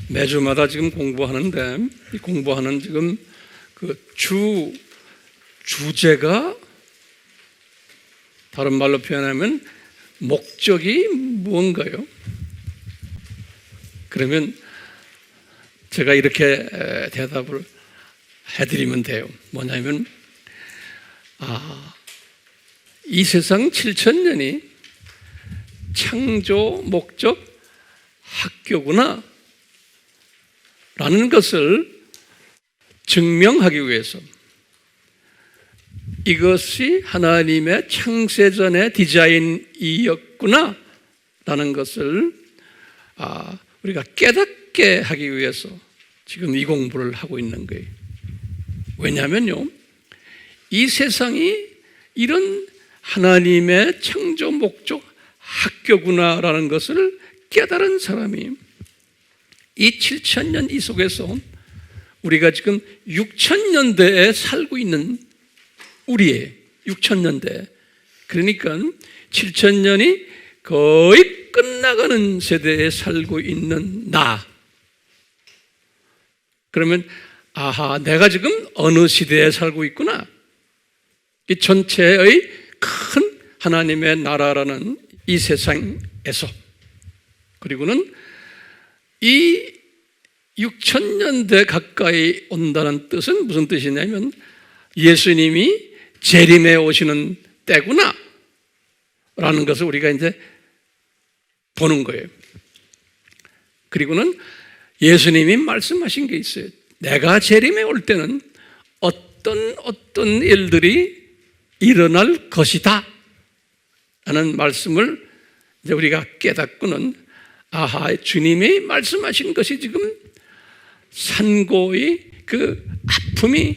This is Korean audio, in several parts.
매주마다 지금 공부하는데 이 공부하는 지금 그 주제가 다른 말로 표현하면 목적이 무언가요? 그러면 제가 이렇게 대답을 해드리면 돼요. 뭐냐면 이 세상 7,000년이 창조 목적 학교구나 라는 것을 증명하기 위해서 이것이 하나님의 창세전의 디자인이었구나 라는 것을 우리가 깨닫게 하기 위해서 지금 이 공부를 하고 있는 거예요. 왜냐하면요, 이 세상이 이런 하나님의 창조 목적 학교구나 라는 것을 깨달은 사람이 이 7,000년 이 속에서 우리가 지금 6,000년대에 살고 있는 우리의 6,000년대, 그러니까 7,000년이 거의 끝나가는 세대에 살고 있는 나. 그러면 내가 지금 어느 시대에 살고 있구나. 이 전체의 큰 하나님의 나라라는 이 세상에서, 그리고는 이 6,000년대 가까이 온다는 뜻은 무슨 뜻이냐면 예수님이 재림에 오시는 때구나 라는 것을 우리가 이제 보는 거예요. 그리고는 예수님이 말씀하신 게 있어요. 내가 재림에 올 때는 어떤 일들이 일어날 것이다 라는 말씀을 이제 우리가 깨닫고는 주님이 말씀하신 것이 지금 산고의 그 아픔이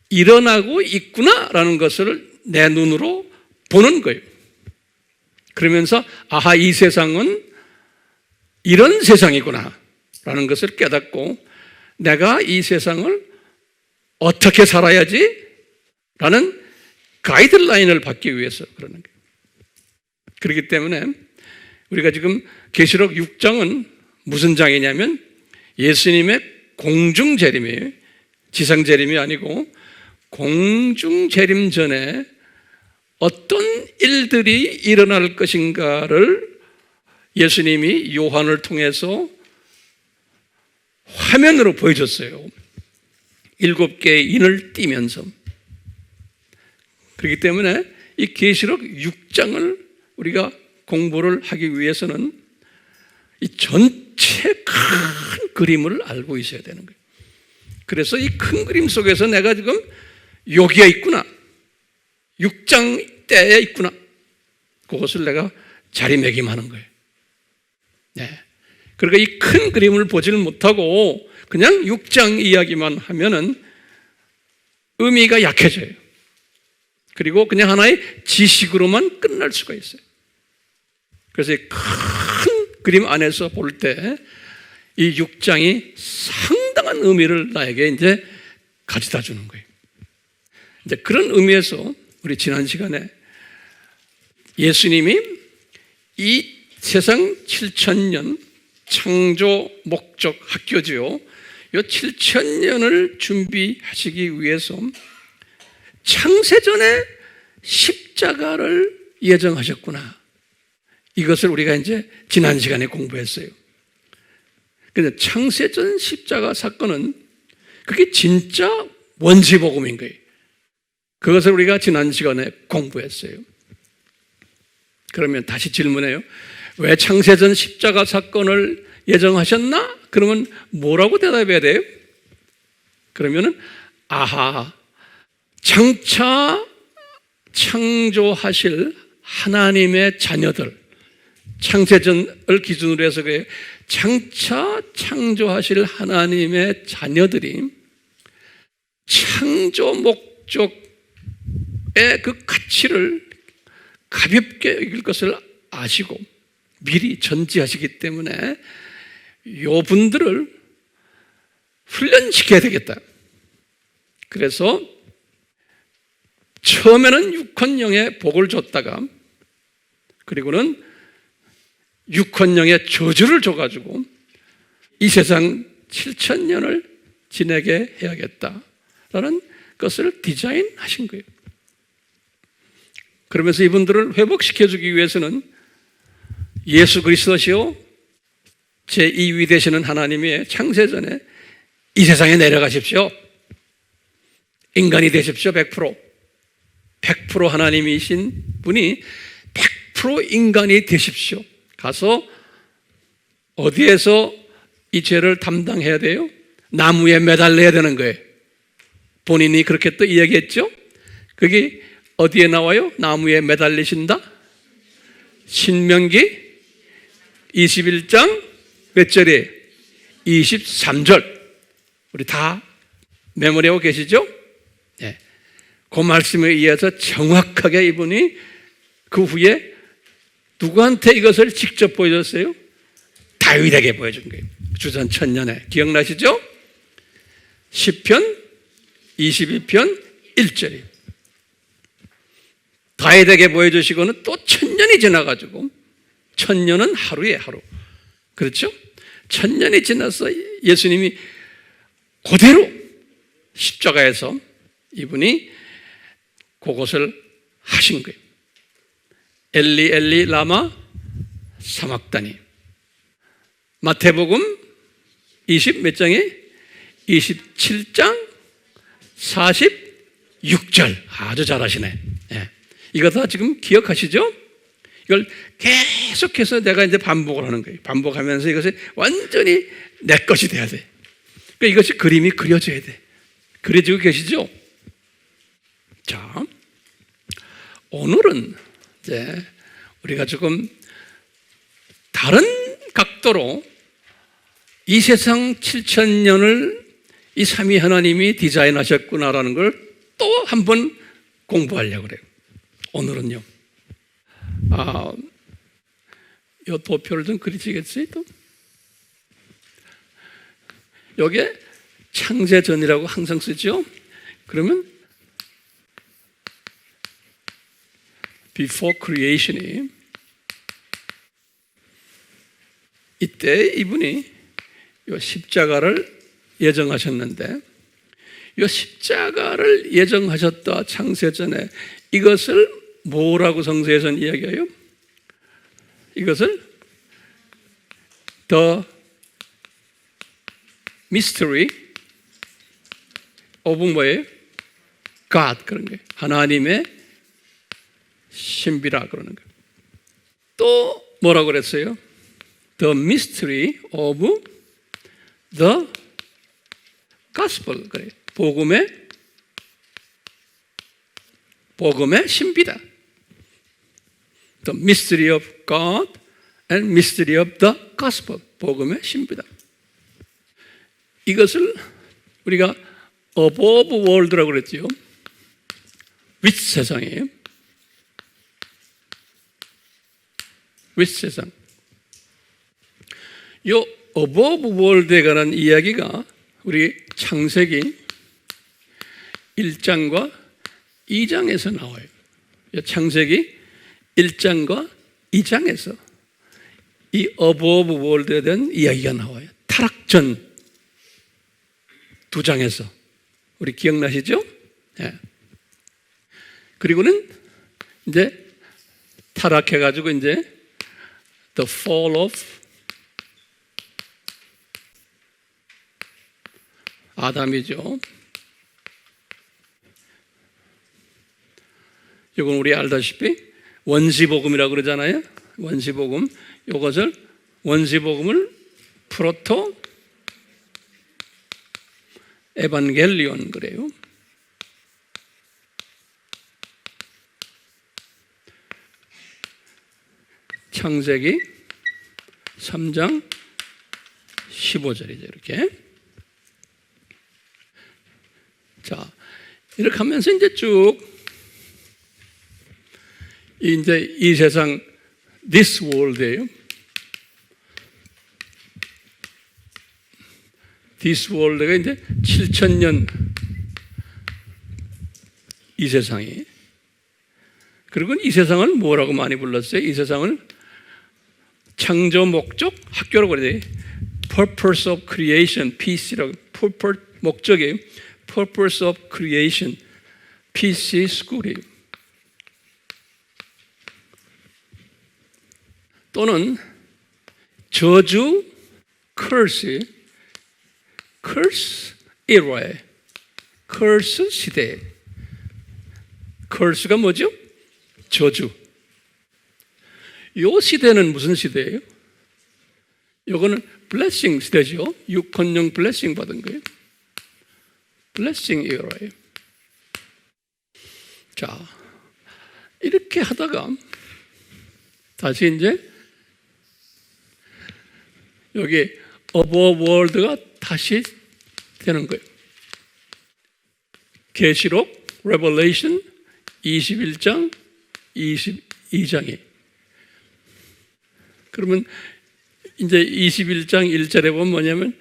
일어나고 있구나라는 것을 내 눈으로 보는 거예요. 그러면서 이 세상은 이런 세상이구나 라는 것을 깨닫고 내가 이 세상을 어떻게 살아야지 라는 가이드라인을 받기 위해서 그러는 거예요. 그렇기 때문에 우리가 지금 계시록 6장은 무슨 장이냐면 예수님의 공중재림이에요. 지상재림이 아니고 공중재림 전에 어떤 일들이 일어날 것인가를 예수님이 요한을 통해서 화면으로 보여줬어요. 7개의 인을 띠면서. 그렇기 때문에 이 계시록 6장을 우리가 공부를 하기 위해서는 이 전체 큰 그림을 알고 있어야 되는 거예요. 그래서 이 큰 그림 속에서 내가 지금 여기에 있구나, 6장 때에 있구나, 그것을 내가 자리매김하는 거예요. 그러니까 이 큰 그림을 보지를 못하고 그냥 6장 이야기만 하면은 의미가 약해져요. 그리고 그냥 하나의 지식으로만 끝날 수가 있어요. 그래서 이 큰 그림 안에서 볼 때 이 6장이 상당한 의미를 나에게 이제 가져다 주는 거예요. 이제 그런 의미에서 우리 지난 시간에 예수님이 이 세상 7,000년 창조 목적 학교지요. 이 7,000년을 준비하시기 위해서 창세전에 십자가를 예정하셨구나. 이것을 우리가 이제 지난 시간에 공부했어요. 그런데 창세전 십자가 사건은 그게 진짜 원시복음인 거예요. 그것을 우리가 지난 시간에 공부했어요. 그러면 다시 질문해요. 왜 창세전 십자가 사건을 예정하셨나? 그러면 뭐라고 대답해야 돼요? 그러면은 장차 창조하실 하나님의 자녀들, 창세전을 기준으로 해서 그래요. 장차 창조하실 하나님의 자녀들이 창조 목적의 그 가치를 가볍게 여길 것을 아시고 미리 전지하시기 때문에 요 분들을 훈련시켜야 되겠다. 그래서 처음에는 육헌령의 복을 줬다가 그리고는 육헌령의 저주를 줘가지고 이 세상 7,000년을 지내게 해야겠다라는 것을 디자인하신 거예요. 그러면서 이분들을 회복시켜주기 위해서는 예수 그리스도시요 제2위 되시는 하나님의 창세전에 이 세상에 내려가십시오. 인간이 되십시오. 100% 하나님이신 분이 100% 인간이 되십시오. 가서 어디에서 이 죄를 담당해야 돼요? 나무에 매달려야 되는 거예요. 본인이 그렇게 또 이야기했죠. 그게 어디에 나와요? 나무에 매달리신다? 신명기 21장 몇 절이에요? 23절. 우리 다 메모리하고 계시죠? 네. 그 말씀에 의해서 정확하게 이분이 그 후에 누구한테 이것을 직접 보여줬어요? 다윗에게 보여준 거예요. 주전 1000년에. 기억나시죠? 시편 22편 1절이에요. 다윗에게 보여주시고는 또 1000년이 지나가지고 1000년은 하루에 하루. 그렇죠? 1000년이 지나서 예수님이 그대로 십자가에서 이분이 그것을 하신 거예요. 엘리 엘리 라마 사막다니. 마태복음 20 몇 장에 27장 46절. 아주 잘하시네. 네. 이거 다 지금 기억하시죠? 이걸 계속해서 내가 이제 반복을 하는 거예요. 반복하면서 이것이 완전히 내 것이 돼야 돼. 그러니까 이것이 그림이 그려져야 돼. 그려지고 계시죠? 자, 오늘은 이제 우리가 조금 다른 각도로 이 세상 7,000년을 이 삼위 하나님이 디자인하셨구나라는 걸 또 한번 공부하려고 그래요. 오늘은요. 이 도표를 좀 그리시겠어요? 또? 여기에 창세전이라고 항상 쓰죠? 그러면 before creation이 이때 이분이 이 십자가를 예정하셨는데 이 십자가를 예정하셨다 창세전에 이것을 뭐라고 성서에서는 이야기해요? 이것을 The Mystery of 뭐예요? God 그런 거예요. 하나님의 신비라 그러는 거예요. 또 뭐라고 그랬어요? The Mystery of the Gospel 그래요. 복음의 신비다. The mystery of God and mystery of the gospel. 복음의 신비다. 이것을 우리가 above world라고 그랬죠. 윗 세상이에요. 윗 세상. 이 above world에 관한 이야기가 우리 창세기 1장과 2장에서 나와요. 창세기 1장과 2장에서 이 above world에 대한 이야기가 나와요. 타락전 2장에서 우리 기억나시죠? 네. 그리고는 이제 타락해가지고 이제 the fall of 아담이죠. 이건 우리 알다시피 원시복음이라고 그러잖아요. 원시복음. 이것을 원시복음을 프로토 에반겔리온 그래요. 창세기 3장 15절이죠. 이렇게. 자, 이렇게 하면서 이제 쭉 이제 이 세상 this world예요. this world가 이제 7,000년 이 세상이. 그리고 이 세상을 뭐라고 많이 불렀어요? 이 세상을 창조 목적 학교라고 그래야 돼. purpose of creation, PC라고, 목적이 purpose of creation, PC school이에요. 또는 저주, curse era에, curse 시대에. curse가 뭐죠? 저주. 이 시대는 무슨 시대예요? 이거는 blessing 시대죠. 육헌용 blessing 받은 거예요. blessing era예요. 자, 이렇게 하다가 다시 이제 여기 above world가 다시 되는 거예요. 계시록 Revelation 21장 22장이. 그러면 이제 21장 1절에 보면 뭐냐면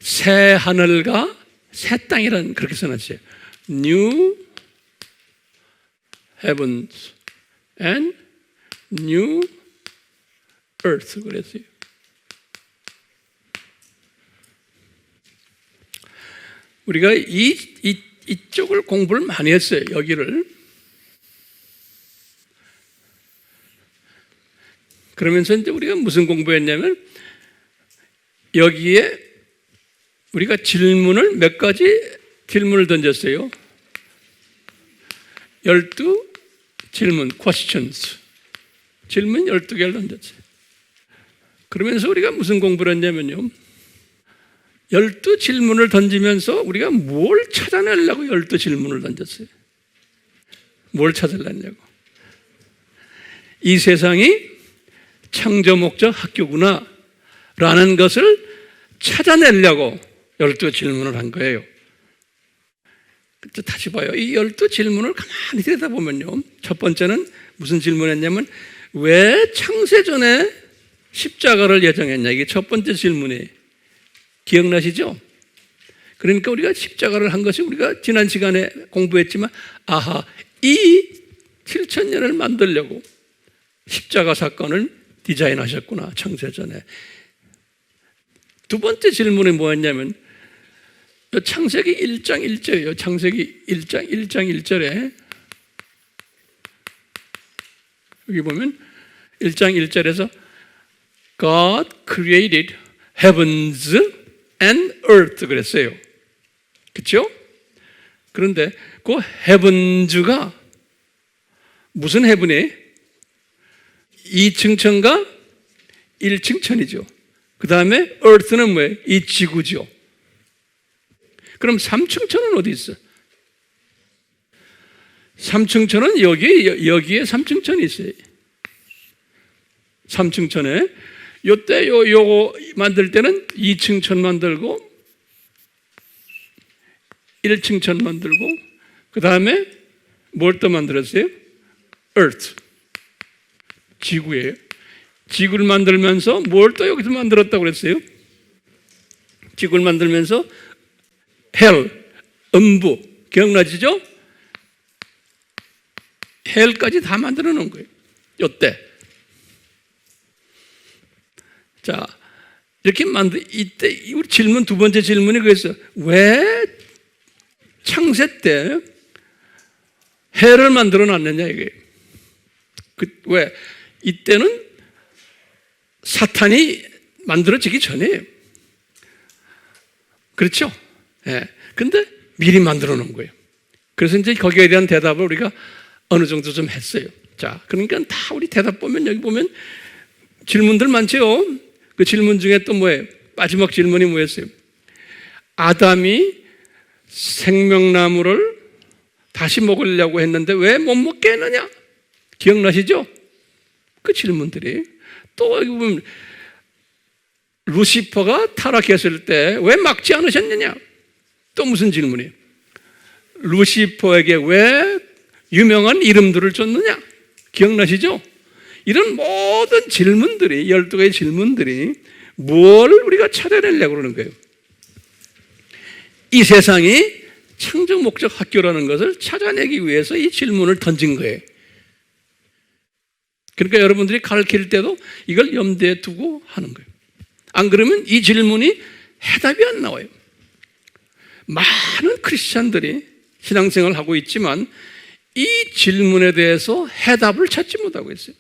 새 하늘과 새 땅이라는 그렇게 써놨어요. New heavens and new earth 그랬어요. 우리가 이쪽을 공부를 많이 했어요. 여기를. 그러면서 이제 우리가 무슨 공부했냐면 여기에 우리가 질문을 몇 가지 질문을 던졌어요. 12질문, questions. 질문 12개를 던졌어요. 그러면서 우리가 무슨 공부를 했냐면요. 12질문을 던지면서 우리가 뭘 찾아내려고 12질문을 던졌어요. 뭘 찾으려냐고. 이 세상이 창조 목적 학교구나 라는 것을 찾아내려고 12질문을 한 거예요. 다시 봐요. 이 12질문을 가만히 들여다보면요. 첫 번째는 무슨 질문했냐면 왜 창세전에 십자가를 예정했냐. 이게 첫 번째 질문이에요. 기억나시죠? 그러니까 우리가 십자가를 한 것이 우리가 지난 시간에 공부했지만 아하, 이 7,000년을 만들려고 십자가 사건을 디자인하셨구나. 창세전에. 두 번째 질문이 뭐였냐면 창세기 1장 1절이에요. 창세기 1장 1절에 여기 보면 1장 1절에서 God created heavens and earth 그랬어요. 그렇죠? 그런데 그 heavens가 무슨 heaven이에요? 2층 천과 1층 천이죠. 그 다음에 earth는 뭐예요? 이 지구죠. 그럼 3층 천은 어디 있어? 3층 천은 여기에 3층 천이 있어요. 3층 천에 요때 요거 만들 때는 2층 천 만들고 1층 천 만들고 그 다음에 뭘 또 만들었어요? earth 지구예요. 지구를 만들면서 뭘 또 여기서 만들었다고 그랬어요? 지구를 만들면서 hell 음부 기억나시죠? hell까지 다 만들어 놓은 거예요. 요때. 자, 이렇게 이때, 우리 질문, 두 번째 질문이 그래서 왜 창세 때 해를 만들어 놨느냐, 이게. 왜? 이때는 사탄이 만들어지기 전에. 그렇죠? 예. 근데 미리 만들어 놓은 거예요. 그래서 이제 거기에 대한 대답을 우리가 어느 정도 좀 했어요. 자, 그러니까 다 우리 대답 보면 여기 보면 질문들 많죠? 그 질문 중에 또 뭐예요? 마지막 질문이 뭐였어요? 아담이 생명나무를 다시 먹으려고 했는데 왜 못 먹게 했느냐? 기억나시죠? 그 질문들이. 또 여기 보면 루시퍼가 타락했을 때 왜 막지 않으셨느냐? 또 무슨 질문이에요? 루시퍼에게 왜 유명한 이름들을 줬느냐? 기억나시죠? 이런 모든 질문들이 12개의 질문들이 뭘 우리가 찾아내려고 그러는 거예요? 이 세상이 창조 목적 학교라는 것을 찾아내기 위해서 이 질문을 던진 거예요. 그러니까 여러분들이 가르칠 때도 이걸 염두에 두고 하는 거예요. 안 그러면 이 질문이 해답이 안 나와요. 많은 크리스찬들이 신앙생활을 하고 있지만 이 질문에 대해서 해답을 찾지 못하고 있어요.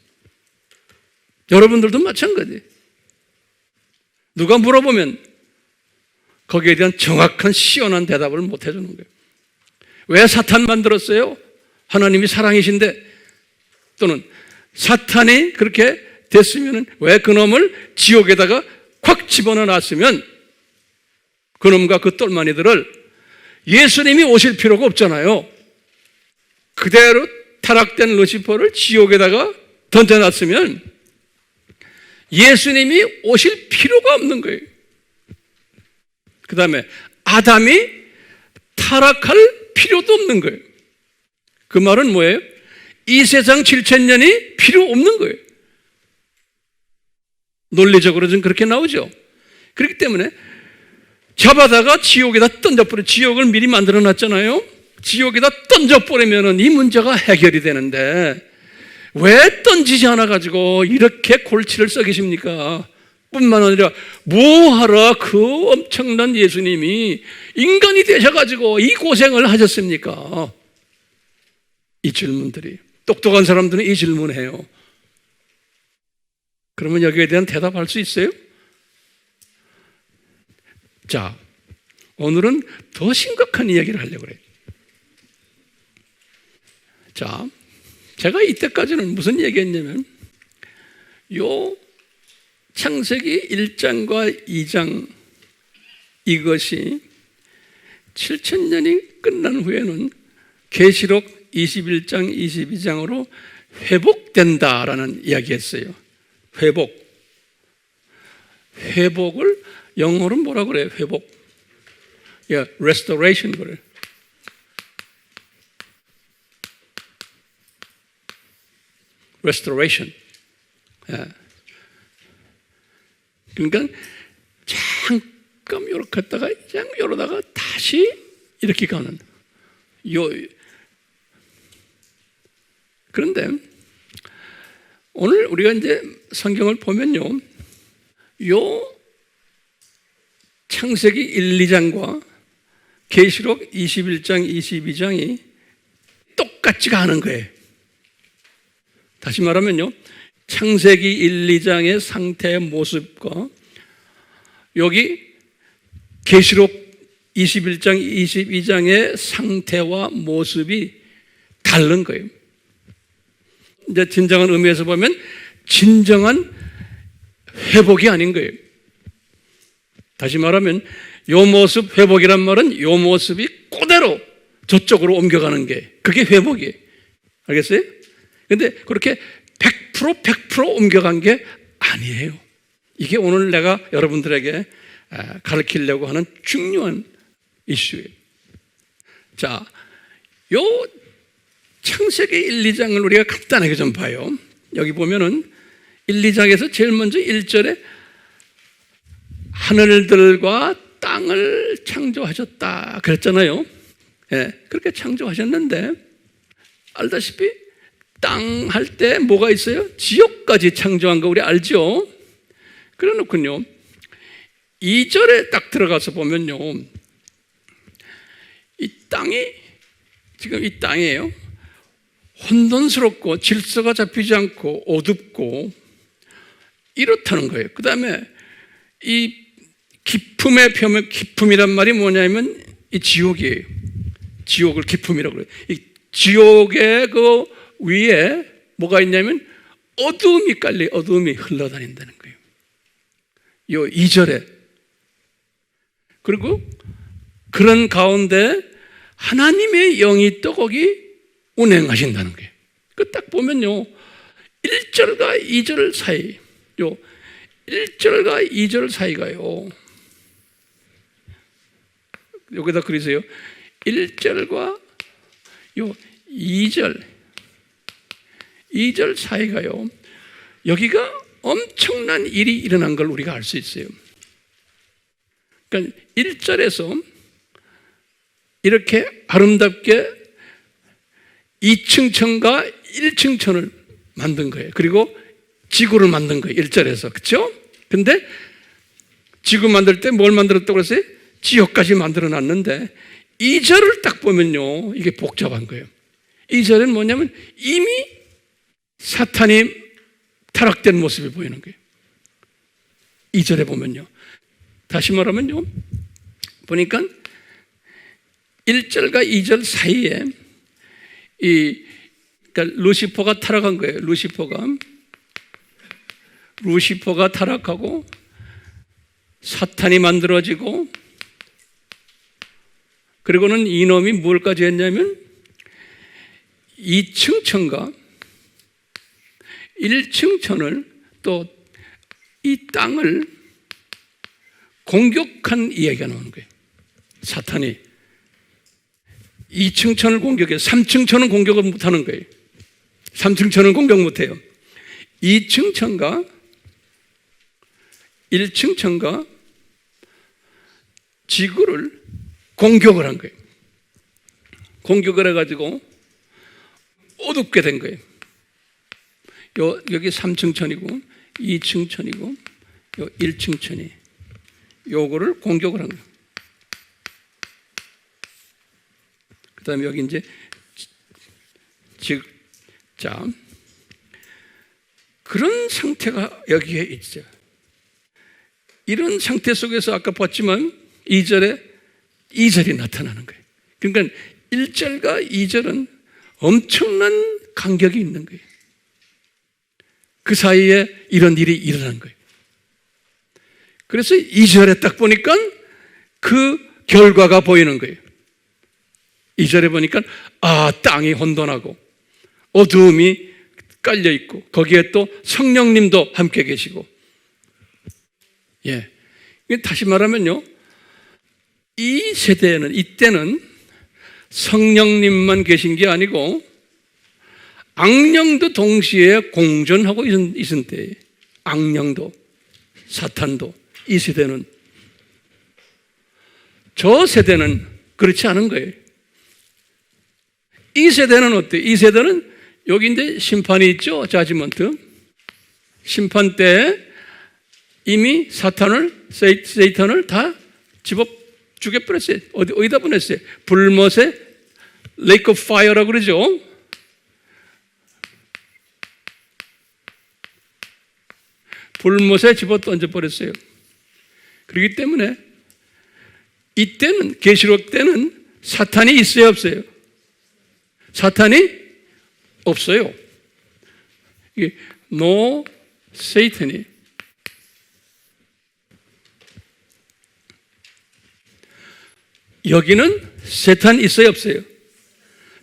여러분들도 마찬가지예요. 누가 물어보면 거기에 대한 정확한 시원한 대답을 못 해주는 거예요. 왜 사탄 만들었어요? 하나님이 사랑이신데, 또는 사탄이 그렇게 됐으면 왜 그놈을 지옥에다가 콱 집어넣어 놨으면 그놈과 그 똘마니들을 예수님이 오실 필요가 없잖아요. 그대로 타락된 루시퍼를 지옥에다가 던져놨으면 예수님이 오실 필요가 없는 거예요. 그 다음에 아담이 타락할 필요도 없는 거예요. 그 말은 뭐예요? 이 세상 7,000년이 필요 없는 거예요. 논리적으로 좀 그렇게 나오죠. 그렇기 때문에 잡아다가 지옥에다 던져버려. 지옥을 미리 만들어 놨잖아요. 지옥에다 던져버리면 이 문제가 해결이 되는데 왜 던지지 않아가지고 이렇게 골치를 썩이십니까? 뿐만 아니라 뭐하러 그 엄청난 예수님이 인간이 되셔가지고 이 고생을 하셨습니까? 이 질문들이, 똑똑한 사람들은 이 질문해요. 그러면 여기에 대한 대답할 수 있어요? 자, 오늘은 더 심각한 이야기를 하려고 그래요. 자, 제가 이때까지는 무슨 얘기했냐면 요 창세기 1장과 2장 이것이 7,000년이 끝난 후에는 계시록 21장, 22장으로 회복된다라는 이야기했어요. 회복을 영어로 뭐라 그래요? 회복. restoration 그래요. restoration. 그러니까 잠깐 이렇게 했다가 그냥 이러다가 다시 이렇게 가는 그런데 오늘 우리가 이제 성경을 보면요, 요 창세기 1, 2장과 계시록 21장, 22장이 똑같지가 않은 거예요. 다시 말하면요, 창세기 1, 2장의 상태의 모습과 여기 계시록 21장, 22장의 상태와 모습이 다른 거예요. 이제 진정한 의미에서 보면 진정한 회복이 아닌 거예요. 다시 말하면 요 모습 회복이란 말은 요 모습이 그대로 저쪽으로 옮겨가는 게 그게 회복이에요. 알겠어요? 근데 그렇게 100% 옮겨간 게 아니에요. 이게 오늘 내가 여러분들에게 가르치려고 하는 중요한 이슈예요. 자, 요 창세기 1, 2장을 우리가 간단하게 좀 봐요. 여기 보면은 1, 2장에서 제일 먼저 1절에 하늘들과 땅을 창조하셨다 그랬잖아요. 그렇게 창조하셨는데 알다시피 땅 할 때 뭐가 있어요? 지옥까지 창조한 거 우리 알죠? 그래 놓군요, 2절에 딱 들어가서 보면요, 이 땅이 지금 이 땅이에요. 혼돈스럽고 질서가 잡히지 않고 어둡고 이렇다는 거예요. 그 다음에 이 기품의 표면, 기품이란 말이 뭐냐면 이 지옥이에요. 지옥을 기품이라고 그래요. 이 지옥의 그 위에 뭐가 있냐면 어두움이 깔려, 어두움이 흘러다닌다는 거예요. 요 2절에. 그리고 그런 가운데 하나님의 영이 또 거기 운행하신다는 거예요. 그 딱 보면요, 1절과 2절 사이, 요 1절과 2절 사이가요, 여기다 그리세요. 1절과 요 2절 사이가요, 여기가 엄청난 일이 일어난 걸 우리가 알 수 있어요. 그러니까 1절에서 이렇게 아름답게 2층 천과 1층 천을 만든 거예요. 그리고 지구를 만든 거예요. 1절에서. 그렇죠? 근데 지구 만들 때 뭘 만들었다고 그랬어요? 지옥까지 만들어 놨는데 2절을 딱 보면요, 이게 복잡한 거예요. 2절은 뭐냐면 이미 사탄이 타락된 모습이 보이는 거예요. 2절에 보면요. 다시 말하면요, 보니까 1절과 2절 사이에 그러니까 루시퍼가 타락한 거예요. 루시퍼가 타락하고 사탄이 만들어지고, 그리고는 이놈이 뭘까지 했냐면 2층 천과 1층 천을, 또 이 땅을 공격한 이야기가 나오는 거예요. 사탄이 2층 천을 공격해 3층 천은 공격을 못하는 거예요. 3층 천은 공격 못해요. 2층 천과 1층 천과 지구를 공격을 한 거예요. 공격을 해가지고 어둡게 된 거예요. 여기 3층 천이고 2층 천이고 요 1층 천이 요거를 공격을 한 거예요. 그 다음에 여기 이제 자, 그런 상태가 여기에 있죠. 이런 상태 속에서 아까 봤지만 2절이 나타나는 거예요. 그러니까 1절과 2절은 엄청난 간격이 있는 거예요. 그 사이에 이런 일이 일어난 거예요. 그래서 2절에 딱 보니까 그 결과가 보이는 거예요. 2절에 보니까 땅이 혼돈하고 어두움이 깔려 있고, 거기에 또 성령님도 함께 계시고, 다시 말하면요, 이 세대에는, 이때는 성령님만 계신 게 아니고 악령도 동시에 공존하고 있은 때에, 악령도 사탄도. 이 세대는, 저 세대는 그렇지 않은 거예요. 이 세대는 어때요? 이 세대는 여기 이제 심판이 있죠. 자지먼트. 심판 때 이미 세이탄을 다 집어 죽여버렸어요. 어디다 보냈어요? 불못에 레이크 오브 파이어라고 그러죠. 불못에 집어 던져버렸어요. 그렇기 때문에 이때는, 계시록 때는 사탄이 있어요, 없어요? 사탄이 없어요. 이게 no Satan이. 여기는 세탄이 있어요, 없어요?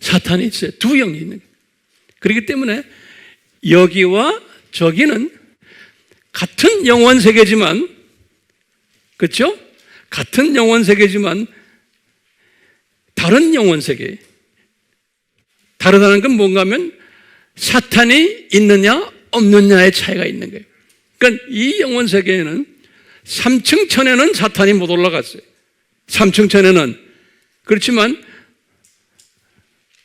사탄이 있어요. 두 영이 있는 거예요. 그렇기 때문에 여기와 저기는 같은 영원 세계지만, 그렇죠? 같은 영원 세계지만 다른 영원 세계. 다르다는 건 뭔가 하면 사탄이 있느냐 없느냐의 차이가 있는 거예요. 그러니까 이 영원 세계에는 3층 천에는 사탄이 못 올라갔어요. 3층 천에는. 그렇지만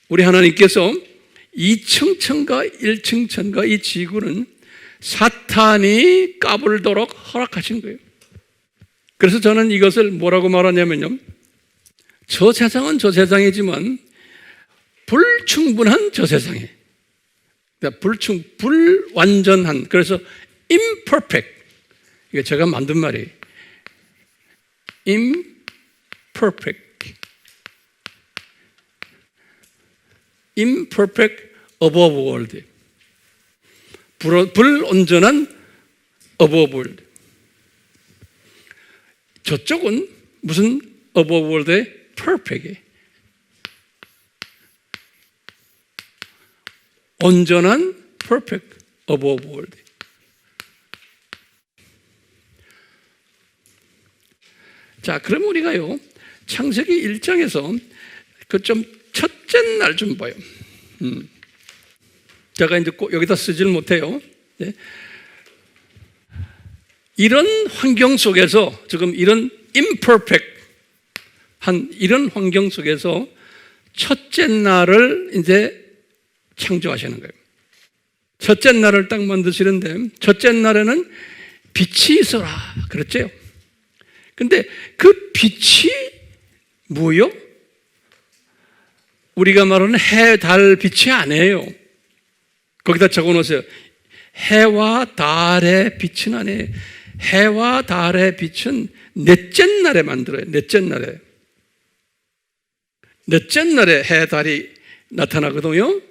우리 하나님께서 2층 천과 1층 천과 이 지구는 사탄이 까불도록 허락하신 거예요. 그래서 저는 이것을 뭐라고 말하냐면요, 저 세상은 저 세상이지만 불충분한 저 세상에, 불완전한, 그래서 imperfect, 이게 제가 만든 말이에요. imperfect above world, 불온전한 above world. 저쪽은 무슨 above world의 perfect이에요. 온전한 perfect above world. 자, 그럼 우리가요, 창세기 1장에서 그 좀 첫째 날 좀 봐요. 제가 이제 꼭 여기다 쓰질 못해요. 네. 이런 환경 속에서, 지금 이런 imperfect 한 이런 환경 속에서 첫째 날을 이제 창조하시는 거예요. 첫째 날을 딱 만드시는데, 첫째 날에는 빛이 있어라 그랬죠. 근데 그 빛이 뭐요? 우리가 말하는 해, 달 빛이 아니에요. 거기다 적어 놓으세요. 해와 달의 빛은 아니에요. 해와 달의 빛은 넷째 날에 만들어요. 넷째 날에. 넷째 날에 해, 달이 나타나거든요.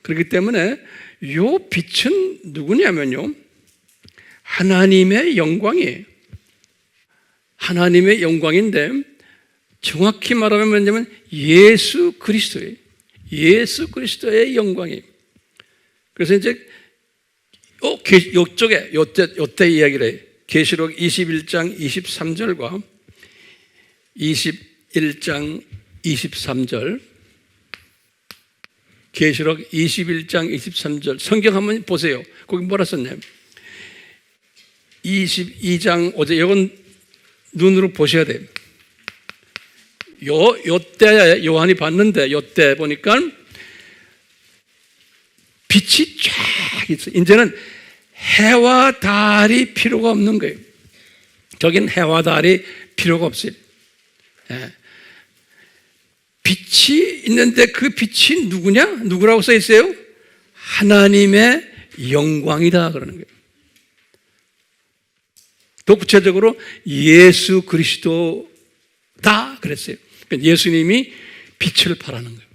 그렇기 때문에 요 빛은 누구냐면요, 하나님의 영광이에요. 하나님의 영광인데 정확히 말하면 뭐냐면 예수 그리스도예요. 예수 그리스도의 영광이에요. 그래서 이제 요쪽에 요때 이야기를 해요. 계시록 21장 23절과 21장 23절, 계시록 21장 23절 성경 한번 보세요. 거기 뭐라 썼냐면 22장 5절, 이건 눈으로 보셔야 돼요. 요때 요한이 봤는데 요때 보니까 빛이 쫙 있어요. 이제는 해와 달이 필요가 없는 거예요. 저긴 해와 달이 필요가 없어요. 예. 빛이 있는데 그 빛이 누구냐? 누구라고 써 있어요? 하나님의 영광이다 그러는 거예요. 더 구체적으로 예수 그리스도다 그랬어요. 그러니까 예수님이 빛을 발하는 거예요.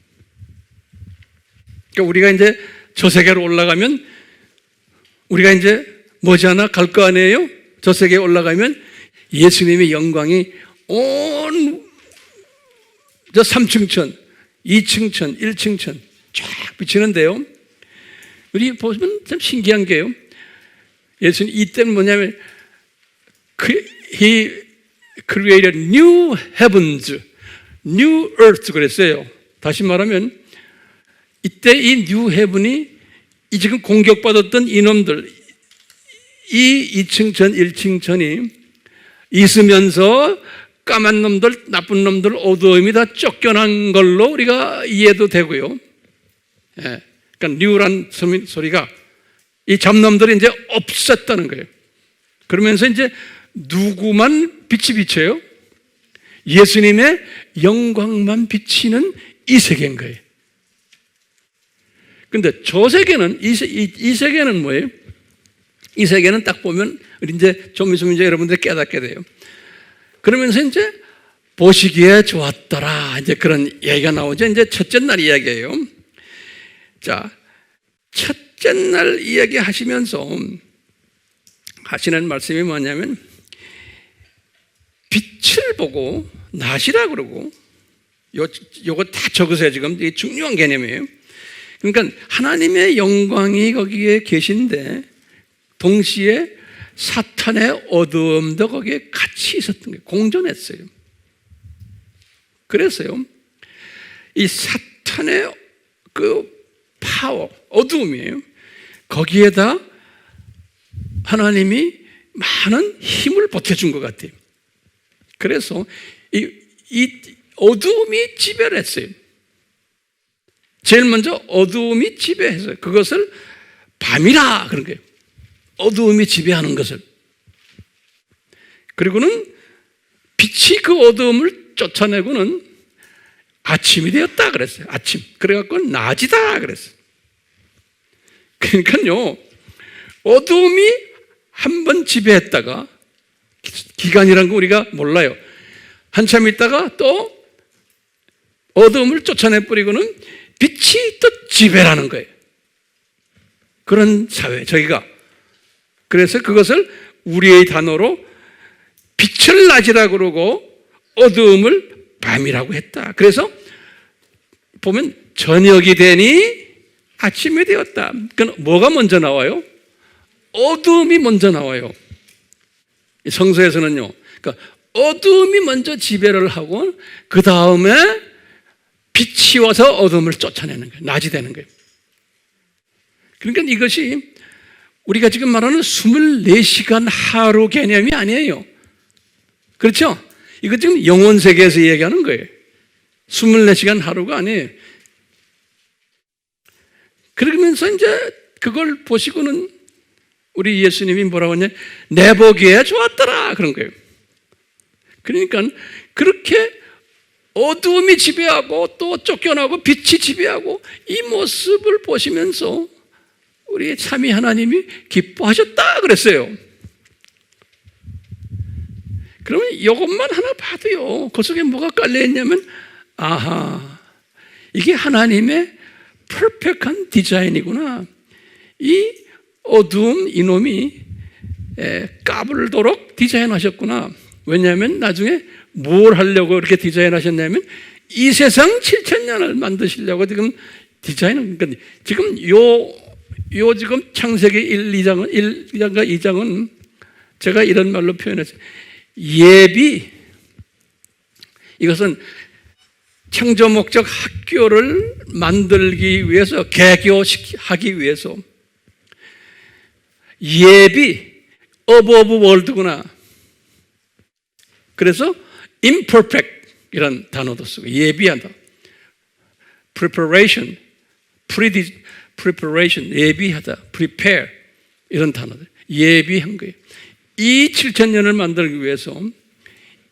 그러니까 우리가 이제 저 세계로 올라가면 우리가 이제 머지않아 갈 거 아니에요? 저 세계에 올라가면 예수님의 영광이 온 저 3층천, 2층천, 1층천 쫙 비치는데요. 우리 보시면 참 신기한 게요. 예수님 이때는 뭐냐면 He created new heavens, new earth 그랬어요. 다시 말하면 이때 이 new heaven이 이 지금 공격받았던 이놈들, 이 2층천, 1층천이 있으면서 까만 놈들, 나쁜 놈들, 어두움이 다 쫓겨난 걸로 우리가 이해도 되고요. 예. 그러니까 뉴란 소리가 이 잡놈들이 이제 없었다는 거예요. 그러면서 이제 누구만 빛이 비쳐요? 예수님의 영광만 비치는 이 세계인 거예요. 근데 저 세계는, 이 세계는 뭐예요? 이 세계는 딱 보면, 이제 좀 있으면 이제 여러분들이 깨닫게 돼요. 그러면서 이제 보시기에 좋았더라. 이제 그런 얘기가 나오죠. 이제 첫째 날 이야기예요. 자, 첫째 날 이야기 하시면서 하시는 말씀이 뭐냐면, 빛을 보고 낮이라 그러고, 요거 다 적으세요. 지금 이게 중요한 개념이에요. 그러니까 하나님의 영광이 거기에 계신데 동시에 사탄의 어두움도 거기에 같이 있었던 거예요. 공존했어요. 그래서요, 이 사탄의 그 파워, 어두움이에요. 거기에다 하나님이 많은 힘을 보태준 것 같아요. 그래서 이 어두움이 지배를 했어요. 제일 먼저 어두움이 지배했어요. 그것을 밤이라 그런 거예요. 어두움이 지배하는 것을. 그리고는 빛이 그 어두움을 쫓아내고는 아침이 되었다 그랬어요. 아침. 그래갖고 낮이다 그랬어요. 그러니까요, 어두움이 한번 지배했다가, 기간이라는 거 우리가 몰라요. 한참 있다가 또 어두움을 쫓아내버리고는 빛이 또 지배라는 거예요. 그런 사회, 저희가. 그래서 그것을 우리의 단어로 빛을 낮이라고 그러고 어두움을 밤이라고 했다. 그래서 보면 저녁이 되니 아침이 되었다. 그러니까 뭐가 먼저 나와요? 어두움이 먼저 나와요. 성서에서는요. 그러니까 어두움이 먼저 지배를 하고 그 다음에 빛이 와서 어둠을 쫓아내는 거예요. 낮이 되는 거예요. 그러니까 이것이 우리가 지금 말하는 24시간 하루 개념이 아니에요. 그렇죠? 이거 지금 영혼 세계에서 얘기하는 거예요. 24시간 하루가 아니에요. 그러면서 이제 그걸 보시고는 우리 예수님이 뭐라고 했냐? 내 보기에 좋았더라. 그런 거예요. 그러니까 그렇게 어두움이 지배하고 또 쫓겨나고 빛이 지배하고 이 모습을 보시면서 우리의 참이 하나님이 기뻐하셨다 그랬어요. 그러면 이것만 하나 봐도요, 그 속에 뭐가 깔려있냐면, 아하, 이게 하나님의 퍼펙트한 디자인이구나. 이 어두운 이놈이 까불도록 디자인하셨구나. 왜냐하면 나중에 뭘 하려고 이렇게 디자인하셨냐면 이 세상 7,000년을 만드시려고 지금 디자인은, 그러니까 지금 요 지금 창세기 1장과 2장은 제가 이런 말로 표현했어요. 예비, 이것은 창조 목적 학교를 만들기 위해서, 개교하기 위해서 예비, above world구나. 그래서 imperfect 이런 단어도 쓰고, 예비한다. preparation, preparation, 예비하다. prepare 이런 단어들, 예비한 거예요. 이 7,000년을 만들기 위해서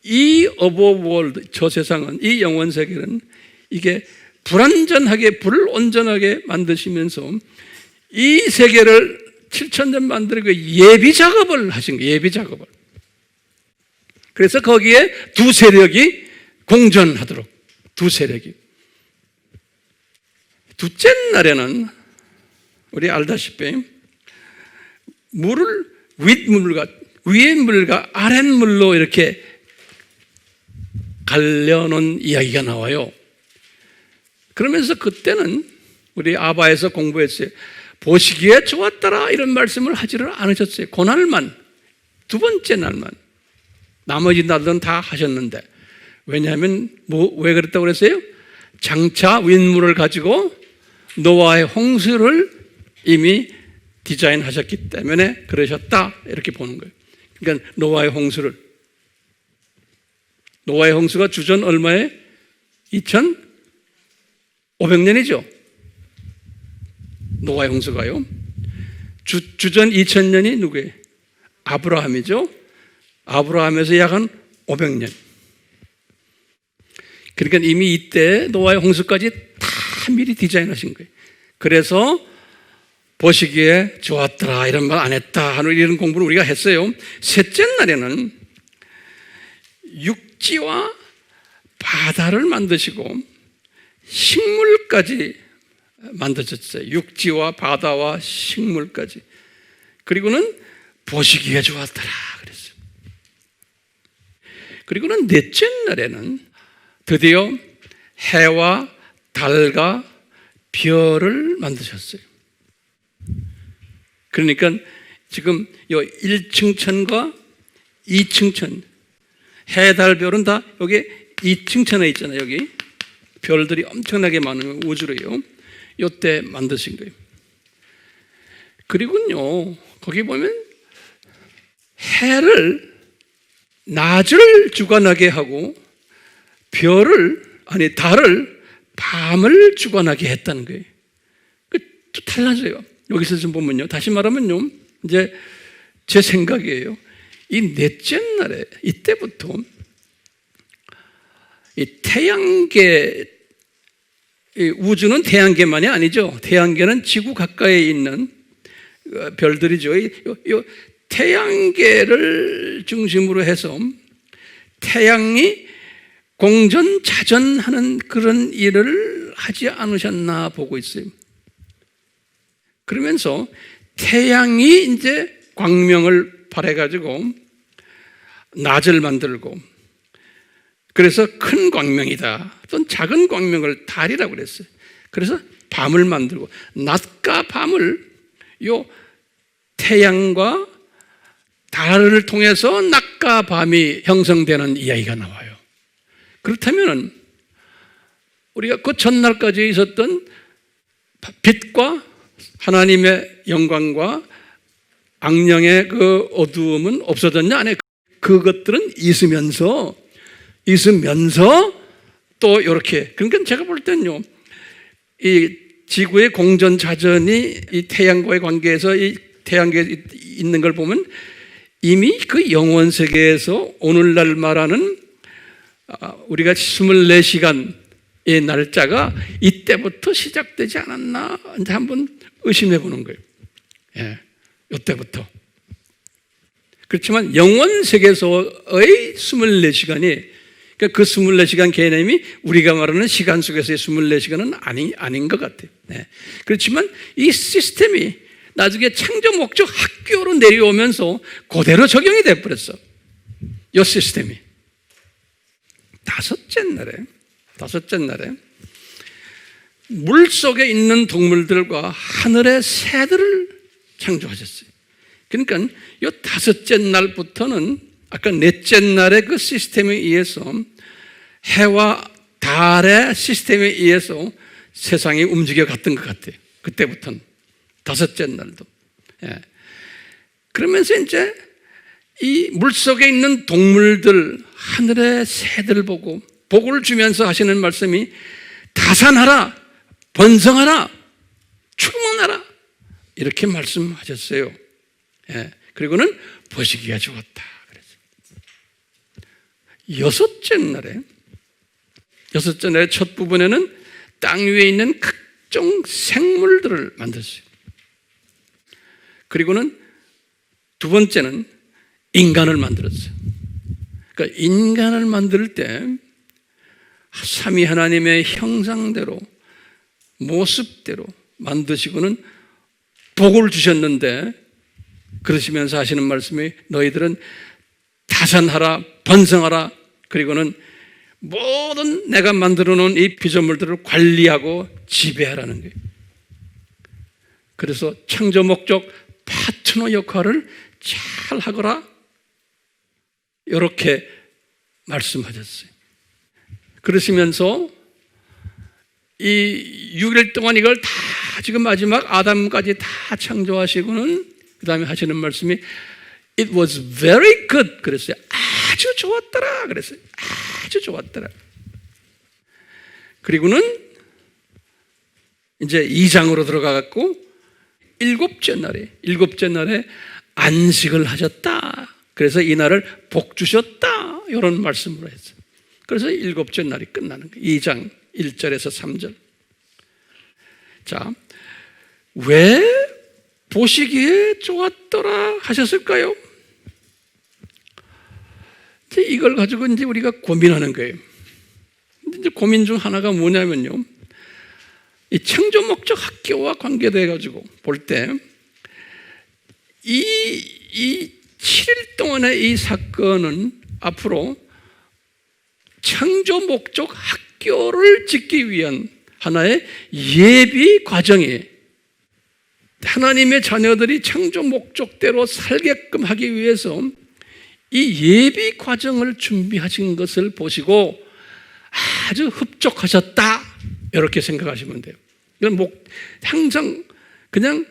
이 above world, 저 세상은, 이 영원 세계는 이게 불완전하게, 불온전하게 만드시면서 이 세계를 7,000년 만들기 예비 작업을 하신 거예요. 예비 작업을. 그래서 거기에 두 세력이 공존하도록, 두 세력이. 둘째 날에는 우리 알다시피 물을 윗물과 위의 물과 아랫물로 이렇게 갈려놓은 이야기가 나와요. 그러면서 그때는 우리 아바에서 공부했어요. 보시기에 좋았더라 이런 말씀을 하지를 않으셨어요. 그날만, 두 번째 날만. 나머지 날은 다 하셨는데, 왜냐하면 왜 그랬다고 그랬어요? 장차 윗물을 가지고 노아의 홍수를 이미 디자인하셨기 때문에 그러셨다 이렇게 보는 거예요. 그러니까 노아의 홍수가 주전 얼마에? 2,500년이죠. 노아의 홍수가요. 주전 2,000년이 누구예요? 아브라함이죠. 아브라함에서 약 한 500년. 그러니까 이미 이때 노아의 홍수까지 다 미리 디자인하신 거예요. 그래서 보시기에 좋았더라 이런 말 안 했다 하는 이런 공부를 우리가 했어요. 셋째 날에는 육지와 바다를 만드시고 식물까지 만드셨어요. 육지와 바다와 식물까지. 그리고는 보시기에 좋았더라 그랬어요. 그리고는 넷째 날에는 드디어 해와 달과 별을 만드셨어요. 그러니까 지금 요 1층 천과 2층 천, 해, 달, 별은 다 여기 2층 천에 있잖아요. 여기 별들이 엄청나게 많은 우주로요. 요때 만드신 거예요. 그리고요, 거기 보면 해를, 낮을 주관하게 하고 달을 밤을 주관하게 했다는 거예요. 또 달라져요. 여기서 좀 보면요. 다시 말하면요. 이제 제 생각이에요. 이 넷째 날에, 이때부터 이 태양계, 이 우주는 태양계만이 아니죠. 태양계는 지구 가까이에 있는 별들이죠. 이 태양계를 중심으로 해서 태양이 공전자전하는 그런 일을 하지 않으셨나 보고 있어요. 그러면서 태양이 이제 광명을 발해가지고 낮을 만들고, 그래서 큰 광명이다, 또는 작은 광명을 달이라고 그랬어요. 그래서 밤을 만들고, 낮과 밤을 요 태양과 달을 통해서 낮과 밤이 형성되는 이야기가 나와요. 그렇다면 우리가 그 전날까지 있었던 빛과 하나님의 영광과 악령의 그 어두움은 없어졌냐? 아니, 그것들은 있으면서 또 이렇게. 그러니까 제가 볼 때는요, 이 지구의 공전자전이 이 태양과의 관계에서 이 태양계에 있는 걸 보면 이미 그 영원 세계에서 오늘날 말하는 우리가 24시간의 날짜가 이때부터 시작되지 않았나 이제 한번 의심해 보는 거예요. 예, 이때부터. 그렇지만 영원 세계에서의 24시간이 그 24시간 개념이 우리가 말하는 시간 속에서의 24시간은 아닌 것 같아요. 네. 그렇지만 이 시스템이 나중에 창조 목적 학교로 내려오면서 그대로 적용이 돼버렸어. 이 시스템이. 다섯째 날에 물 속에 있는 동물들과 하늘의 새들을 창조하셨어요. 그러니까 이 다섯째 날부터는 아까 넷째 날의 그 시스템에 의해서 해와 달의 시스템에 의해서 세상이 움직여 갔던 것 같아요. 그때부터는 다섯째 날도. 예. 그러면서 이제 이 물속에 있는 동물들, 하늘의 새들 보고 복을 주면서 하시는 말씀이 다산하라, 번성하라, 충만하라 이렇게 말씀하셨어요. 예. 그리고는 보시기가 좋았다. 여섯째 날에 첫 부분에는 땅 위에 있는 각종 생물들을 만들었어요. 그리고는 두 번째는 인간을 만들었어요. 그러니까 인간을 만들 때 삼위 하나님의 형상대로 모습대로 만드시고는 복을 주셨는데 그러시면서 하시는 말씀이 너희들은 다산하라, 번성하라, 그리고는 모든 내가 만들어 놓은 이 피조물들을 관리하고 지배하라는 거예요. 그래서 창조 목적 파트너 역할을 잘 하거라 이렇게 말씀하셨어요. 그러시면서 이 6일 동안 이걸 다 지금 마지막 아담까지 다 창조하시고는 그 다음에 하시는 말씀이 It was very good 그랬어요. 아주 좋았더라 그랬어요. 아주 좋았더라. 그리고는 이제 2장으로 들어가갖고 일곱째 날에 안식을 하셨다. 그래서 이 날을 복 주셨다. 이런 말씀을 했어요. 그래서 일곱째 날이 끝나는 거예요. 2장 1절에서 3절. 자, 왜 보시기에 좋았더라 하셨을까요? 이걸 가지고 이제 우리가 고민하는 거예요. 이제 고민 중 하나가 뭐냐면요. 이 창조 목적 학교와 관계돼 가지고 볼 때 이 7일 동안의 이 사건은 앞으로 창조 목적 학교를 짓기 위한 하나의 예비 과정이에요. 하나님의 자녀들이 창조 목적대로 살게끔 하기 위해서 이 예비 과정을 준비하신 것을 보시고 아주 흡족하셨다 이렇게 생각하시면 돼요. 이건 항상 그냥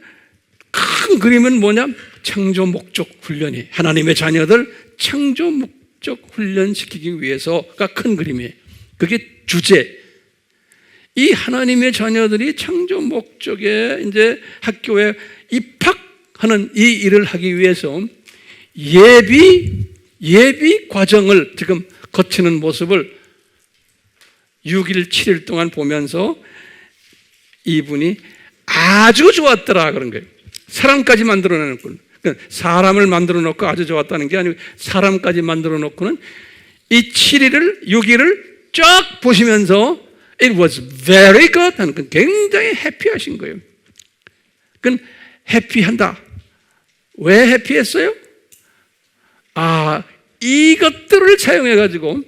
큰 그림은 뭐냐? 창조 목적 훈련이 하나님의 자녀들 창조 목적 훈련시키기 위해서가 큰 그림이에요. 그게 주제. 이 하나님의 자녀들이 창조 목적의 이제 학교에 입학하는 이 일을 하기 위해서 예비 과정을 지금 거치는 모습을 6일, 7일 동안 보면서 이분이 아주 좋았더라 그런 거예요. 사람까지 만들어 놓고, 사람을 만들어 놓고 아주 좋았다는 게 아니고 사람까지 만들어 놓고는 이 7일을, 6일을 쫙 보시면서 It was very good 하는 건 굉장히 해피하신 거예요. 그건 해피한다. 왜 해피했어요? 이것들을 사용해가지고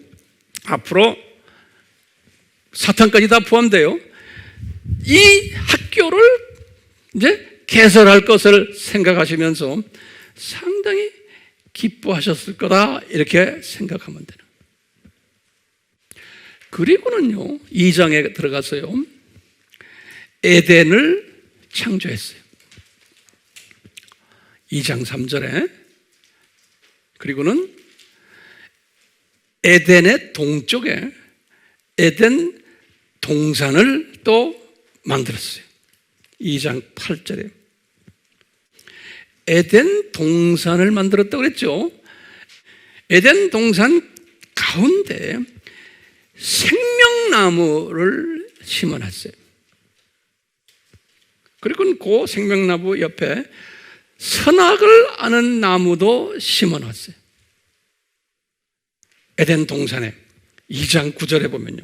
앞으로 사탄까지 다 포함돼요. 이 학교를 이제 개설할 것을 생각하시면서 상당히 기뻐하셨을 거다 이렇게 생각하면 되는. 그리고는요 2장에 들어가서요 에덴을 창조했어요. 2장 3절에 그리고는 에덴의 동쪽에 에덴 동산을 또 만들었어요. 2장 8절에 에덴 동산을 만들었다고 그랬죠. 에덴 동산 가운데 생명나무를 심어놨어요. 그리고 그 생명나무 옆에 선악을 아는 나무도 심어놨어요. 에덴 동산에 2장 9절에 보면요.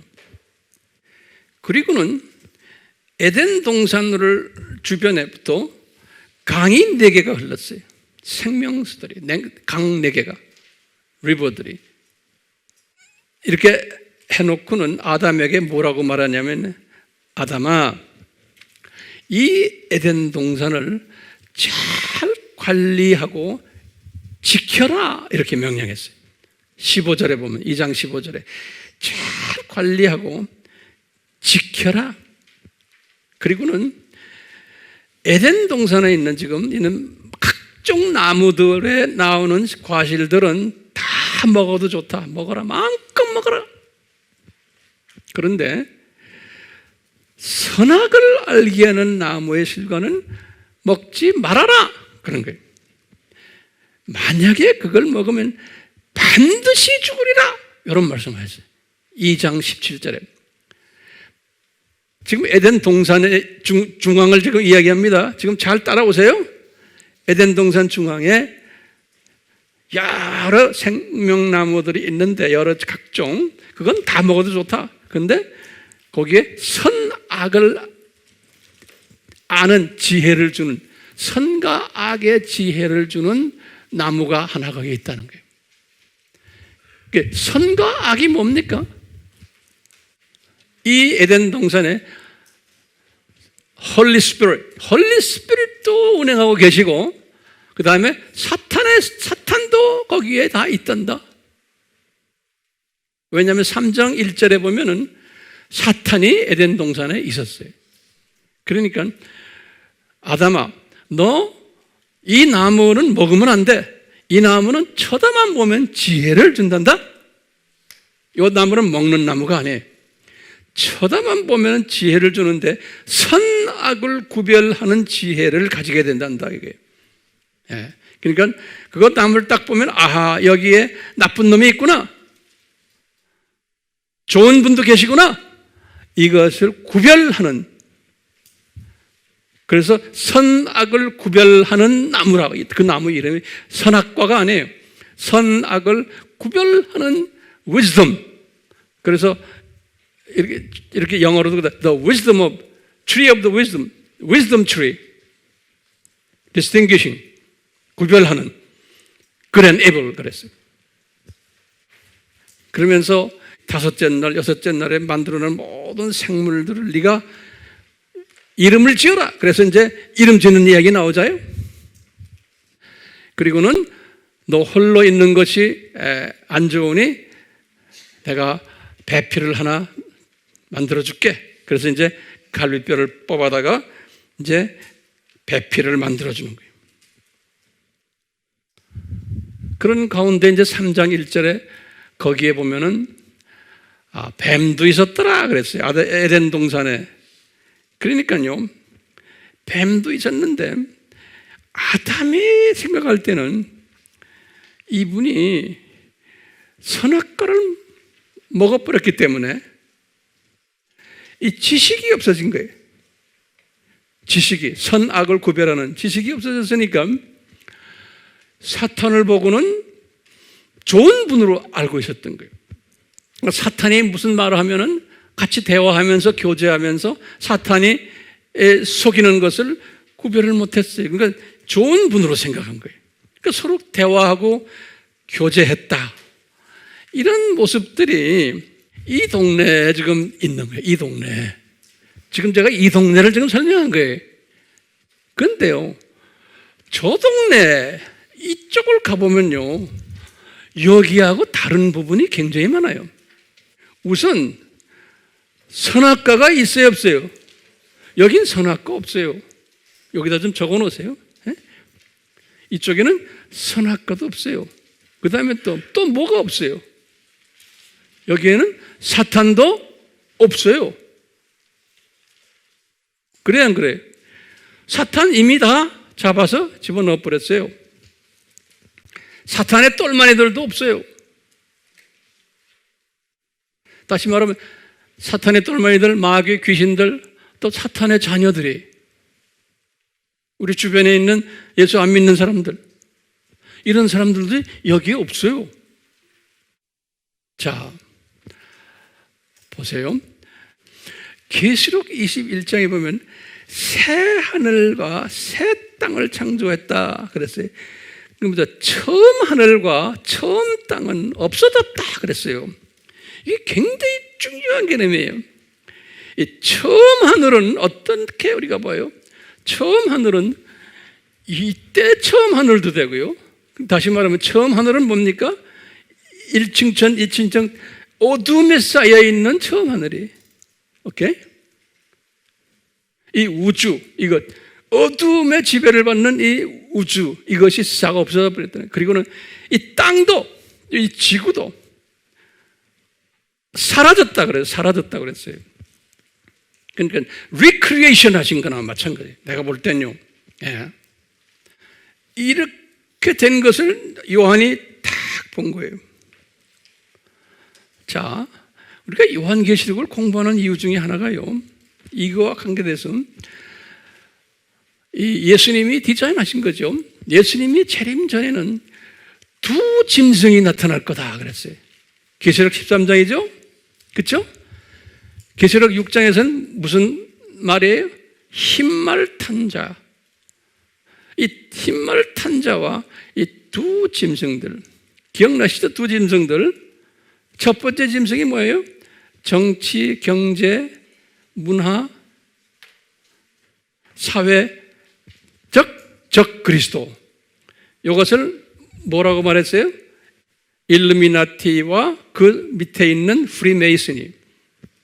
그리고는 에덴 동산을 주변에부터 강이 4개가 흘렀어요. 생명수들이, 강 4개가, 리버들이. 이렇게 해놓고는 아담에게 뭐라고 말하냐면, 아담아, 이 에덴 동산을 잘 관리하고 지켜라, 이렇게 명령했어요. 15절에 보면, 2장 15절에 잘 관리하고 지켜라. 그리고는 에덴 동산에 있는 있는 각종 나무들에 나오는 과실들은 다 먹어도 좋다. 먹어라. 마음껏 먹어라. 그런데 선악을 알게 하는 나무의 실과는 먹지 말아라. 그런 거예요. 만약에 그걸 먹으면 반드시 죽으리라. 이런 말씀을 하셨어요. 2장 17절에. 지금 에덴 동산의 중앙을 지금 이야기합니다. 지금 잘 따라오세요. 에덴 동산 중앙에 여러 생명나무들이 있는데 여러 각종, 그건 다 먹어도 좋다. 그런데 거기에 선악을 아는 지혜를 주는, 선과 악의 지혜를 주는 나무가 하나 거기에 있다는 거예요. 선과 악이 뭡니까? 이 에덴 동산에 홀리 스피릿도 운행하고 계시고, 그 다음에 사탄도 거기에 다 있단다. 왜냐하면 3장 1절에 보면은 사탄이 에덴 동산에 있었어요. 그러니까 아담아, 너 이 나무는 먹으면 안 돼. 이 나무는 쳐다만 보면 지혜를 준단다. 이 나무는 먹는 나무가 아니에요. 쳐다만 보면 지혜를 주는데 선악을 구별하는 지혜를 가지게 된단다, 이게. 예. 그러니까 그거 나무를 딱 보면, 아하, 여기에 나쁜 놈이 있구나, 좋은 분도 계시구나, 이것을 구별하는, 그래서 선악을 구별하는 나무라고. 그 나무 이름이 선악과가 아니에요. 선악을 구별하는 wisdom. 그래서 이렇게 영어로도 the wisdom of tree of the wisdom tree, distinguishing, 구별하는 good and evil 그랬어요. 그러면서 5째 날, 6째 날에 만들어낸 모든 생물들을 네가 이름을 지어라. 그래서 이제 이름 짓는 이야기 나오자요. 그리고는 너 홀로 있는 것이 안 좋으니 내가 배필을 하나 만들어줄게. 그래서 이제 갈비뼈를 뽑아다가 이제 배필을 만들어주는 거예요. 그런 가운데 이제 3장 1절에 거기에 보면은 뱀도 있었더라 그랬어요. 에덴 동산에. 그러니까요, 뱀도 있었는데 아담이 생각할 때는 이분이 선악과를 먹어버렸기 때문에 이 지식이 없어진 거예요. 지식이, 선악을 구별하는 지식이 없어졌으니까 사탄을 보고는 좋은 분으로 알고 있었던 거예요. 사탄이 무슨 말을 하면은 같이 대화하면서 교제하면서 사탄이 속이는 것을 구별을 못했어요. 그러니까 좋은 분으로 생각한 거예요. 그러니까 서로 대화하고 교제했다. 이런 모습들이 이 동네에 지금 있는 거예요. 이 동네. 지금 제가 이 동네를 지금 설명한 거예요. 그런데요, 저 동네 이쪽을 가보면요, 여기하고 다른 부분이 굉장히 많아요. 우선 선악과가 있어요, 없어요? 여긴 선악과 없어요. 여기다 좀 적어 놓으세요. 이쪽에는 선악과도 없어요. 그 다음에 또 뭐가 없어요? 여기에는 사탄도 없어요. 그래, 안 그래요? 사탄 이미 다 잡아서 집어넣어 버렸어요. 사탄의 똘마니들도 없어요. 다시 말하면 사탄의 똘마니들, 마귀의 귀신들, 또 사탄의 자녀들이 우리 주변에 있는 예수 안 믿는 사람들, 이런 사람들도 여기에 없어요. 자, 보세요. 계시록 21장에 보면 새 하늘과 새 땅을 창조했다 그랬어요. 그러면서 처음 하늘과 처음 땅은 없어졌다 그랬어요. 이게 굉장히 중요한 개념이에요. 이 처음 하늘은 어떻게 우리가 봐요? 처음 하늘은 이때 처음 하늘도 되고요. 다시 말하면 처음 하늘은 뭡니까? 1층천, 2층천 어둠에 쌓여 있는 처음 하늘이. 오케이? 이 우주, 이것 어둠의 지배를 받는 이 우주, 이것이 싹 없어져 버렸다. 그리고는 이 땅도, 이 지구도 사라졌다 그래요. 사라졌다 그랬어요. 그러니까 리크리에이션 하신 거나 마찬가지예요. 내가 볼 때는요. 예. 이렇게 된 것을 요한이 딱 본 거예요. 자, 우리가 요한계시록을 공부하는 이유 중에 하나가요, 이거와 관계돼서 이 예수님이 디자인하신 거죠. 예수님이 재림 전에는 두 짐승이 나타날 거다 그랬어요. 계시록 13장이죠? 그렇죠? 계시록 6장에서는 무슨 말이에요? 흰말 탄 자. 이 흰말 탄 자와 이 두 짐승들, 기억나시죠? 두 짐승들. 첫 번째 짐승이 뭐예요? 정치, 경제, 문화, 사회, 적 그리스도. 이것을 뭐라고 말했어요? 일루미나티와 그 밑에 있는 프리메이슨이.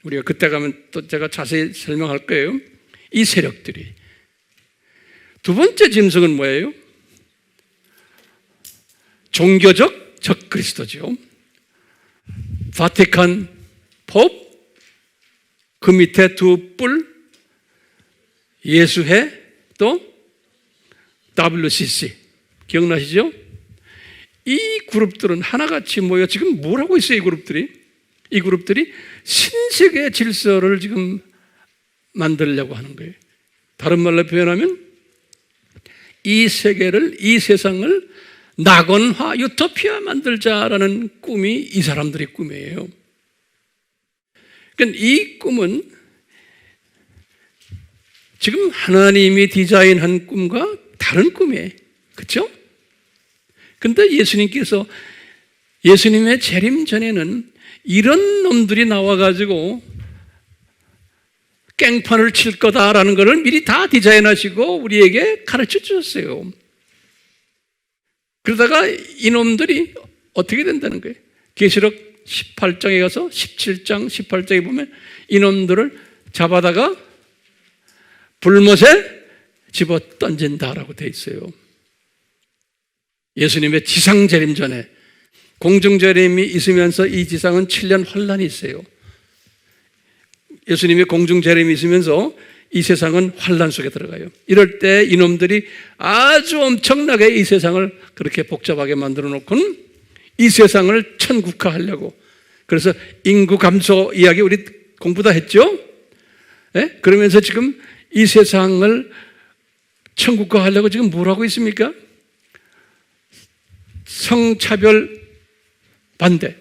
우리가 그때 가면 또 제가 자세히 설명할 거예요. 이 세력들이. 두 번째 짐승은 뭐예요? 종교적 적 그리스도죠. 바티칸 법, 그 밑에 두 뿔, 예수회, 또 WCC. 기억나시죠? 이 그룹들은 하나같이 모여 지금 뭘 하고 있어요, 이 그룹들이? 이 그룹들이 신세계 질서를 지금 만들려고 하는 거예요. 다른 말로 표현하면 이 세계를, 이 세상을 낙원화, 유토피아 만들자라는 꿈이 이 사람들의 꿈이에요. 그러니까 이 꿈은 지금 하나님이 디자인한 꿈과 다른 꿈이에요. 그렇죠? 그런데 예수님께서 예수님의 재림 전에는 이런 놈들이 나와가지고 깽판을 칠 거다라는 것을 미리 다 디자인하시고 우리에게 가르쳐 주셨어요. 그러다가 이놈들이 어떻게 된다는 거예요? 계시록 18장에 가서 17장, 18장에 보면 이놈들을 잡아다가 불못에 집어 던진다라고 되어 있어요. 예수님의 지상 재림 전에 공중 재림이 있으면서 이 지상은 7년 환란이 있어요. 예수님의 공중 재림이 있으면서 이 세상은 환란 속에 들어가요. 이럴 때 이놈들이 아주 엄청나게 이 세상을 그렇게 복잡하게 만들어 놓고는 이 세상을 천국화하려고. 그래서 인구 감소 이야기 우리 공부 다 했죠? 네? 그러면서 지금 이 세상을 천국화하려고 지금 뭘 하고 있습니까? 성차별 반대.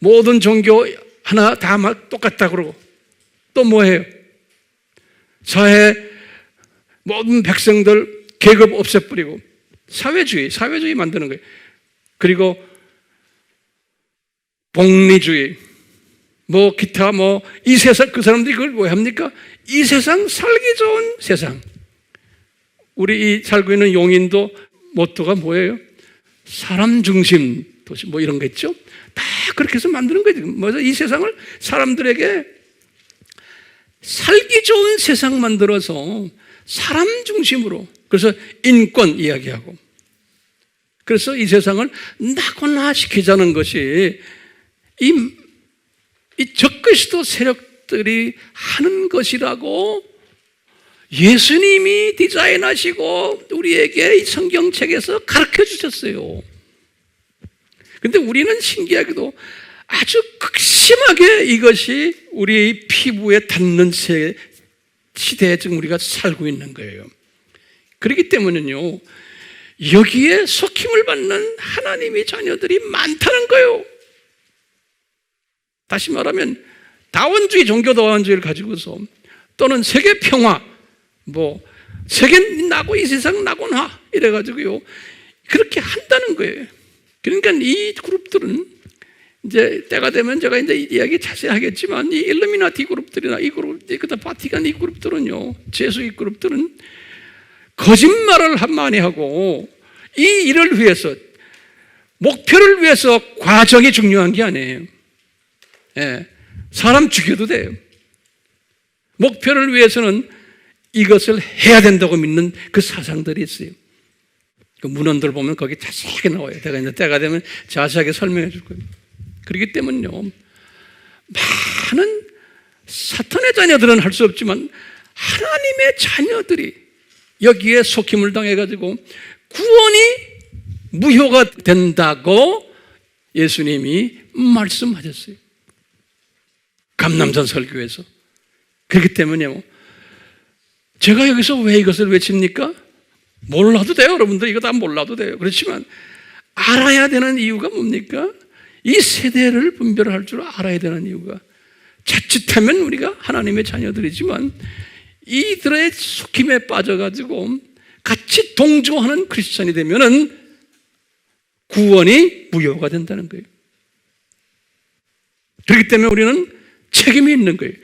모든 종교 하나 다 똑같다 그러고 또 뭐해요? 사회 모든 백성들 계급 없애버리고 사회주의 만드는 거예요. 그리고 복리주의, 기타 이 세상, 그 사람들이 그걸 뭐 합니까? 이 세상 살기 좋은 세상. 우리 이 살고 있는 용인도 모토가 뭐예요? 사람 중심 도시 이런 거 있죠? 다 그렇게 해서 만드는 거죠. 이 세상을 사람들에게 살기 좋은 세상 만들어서 사람 중심으로, 그래서 인권 이야기하고, 그래서 이 세상을 낙원화시키자는 것이 이 적그리스도 세력들이 하는 것이라고 예수님이 디자인하시고 우리에게 이 성경책에서 가르쳐 주셨어요. 근데 우리는 신기하게도 아주 극심하게 이것이 우리 피부에 닿는 시대에 지금 우리가 살고 있는 거예요. 그렇기 때문에요, 여기에 속힘을 받는 하나님의 자녀들이 많다는 거예요. 다시 말하면 다원주의, 종교다원주의를 가지고서 또는 세계 평화, 세계 나고 이 세상 나고나 이래가지고요, 그렇게 한다는 거예요. 그러니까 이 그룹들은 이제 때가 되면 제가 이제 이야기 자세히 하겠지만, 이 일루미나티 그룹들이나 이 그룹, 그다음 바티칸 이 그룹들은요, 제수의 그룹들은 거짓말을 많이 하고, 이 일을 위해서, 목표를 위해서 과정이 중요한 게 아니에요. 예, 사람 죽여도 돼요. 목표를 위해서는 이것을 해야 된다고 믿는 그 사상들이 있어요. 그 문헌들 보면 거기 자세하게 나와요. 내가 이제 때가 되면 자세하게 설명해 줄 거예요. 그렇기 때문에요, 많은 사탄의 자녀들은 할 수 없지만 하나님의 자녀들이 여기에 속힘을 당해가지고 구원이 무효가 된다고 예수님이 말씀하셨어요. 감남산 설교에서. 그렇기 때문에요, 제가 여기서 왜 이것을 외칩니까? 몰라도 돼요. 여러분들 이거 다 몰라도 돼요. 그렇지만 알아야 되는 이유가 뭡니까? 이 세대를 분별할 줄 알아야 되는 이유가, 자칫하면 우리가 하나님의 자녀들이지만 이들의 속임에 빠져가지고 같이 동조하는 크리스찬이 되면은 구원이 무효가 된다는 거예요. 그렇기 때문에 우리는 책임이 있는 거예요.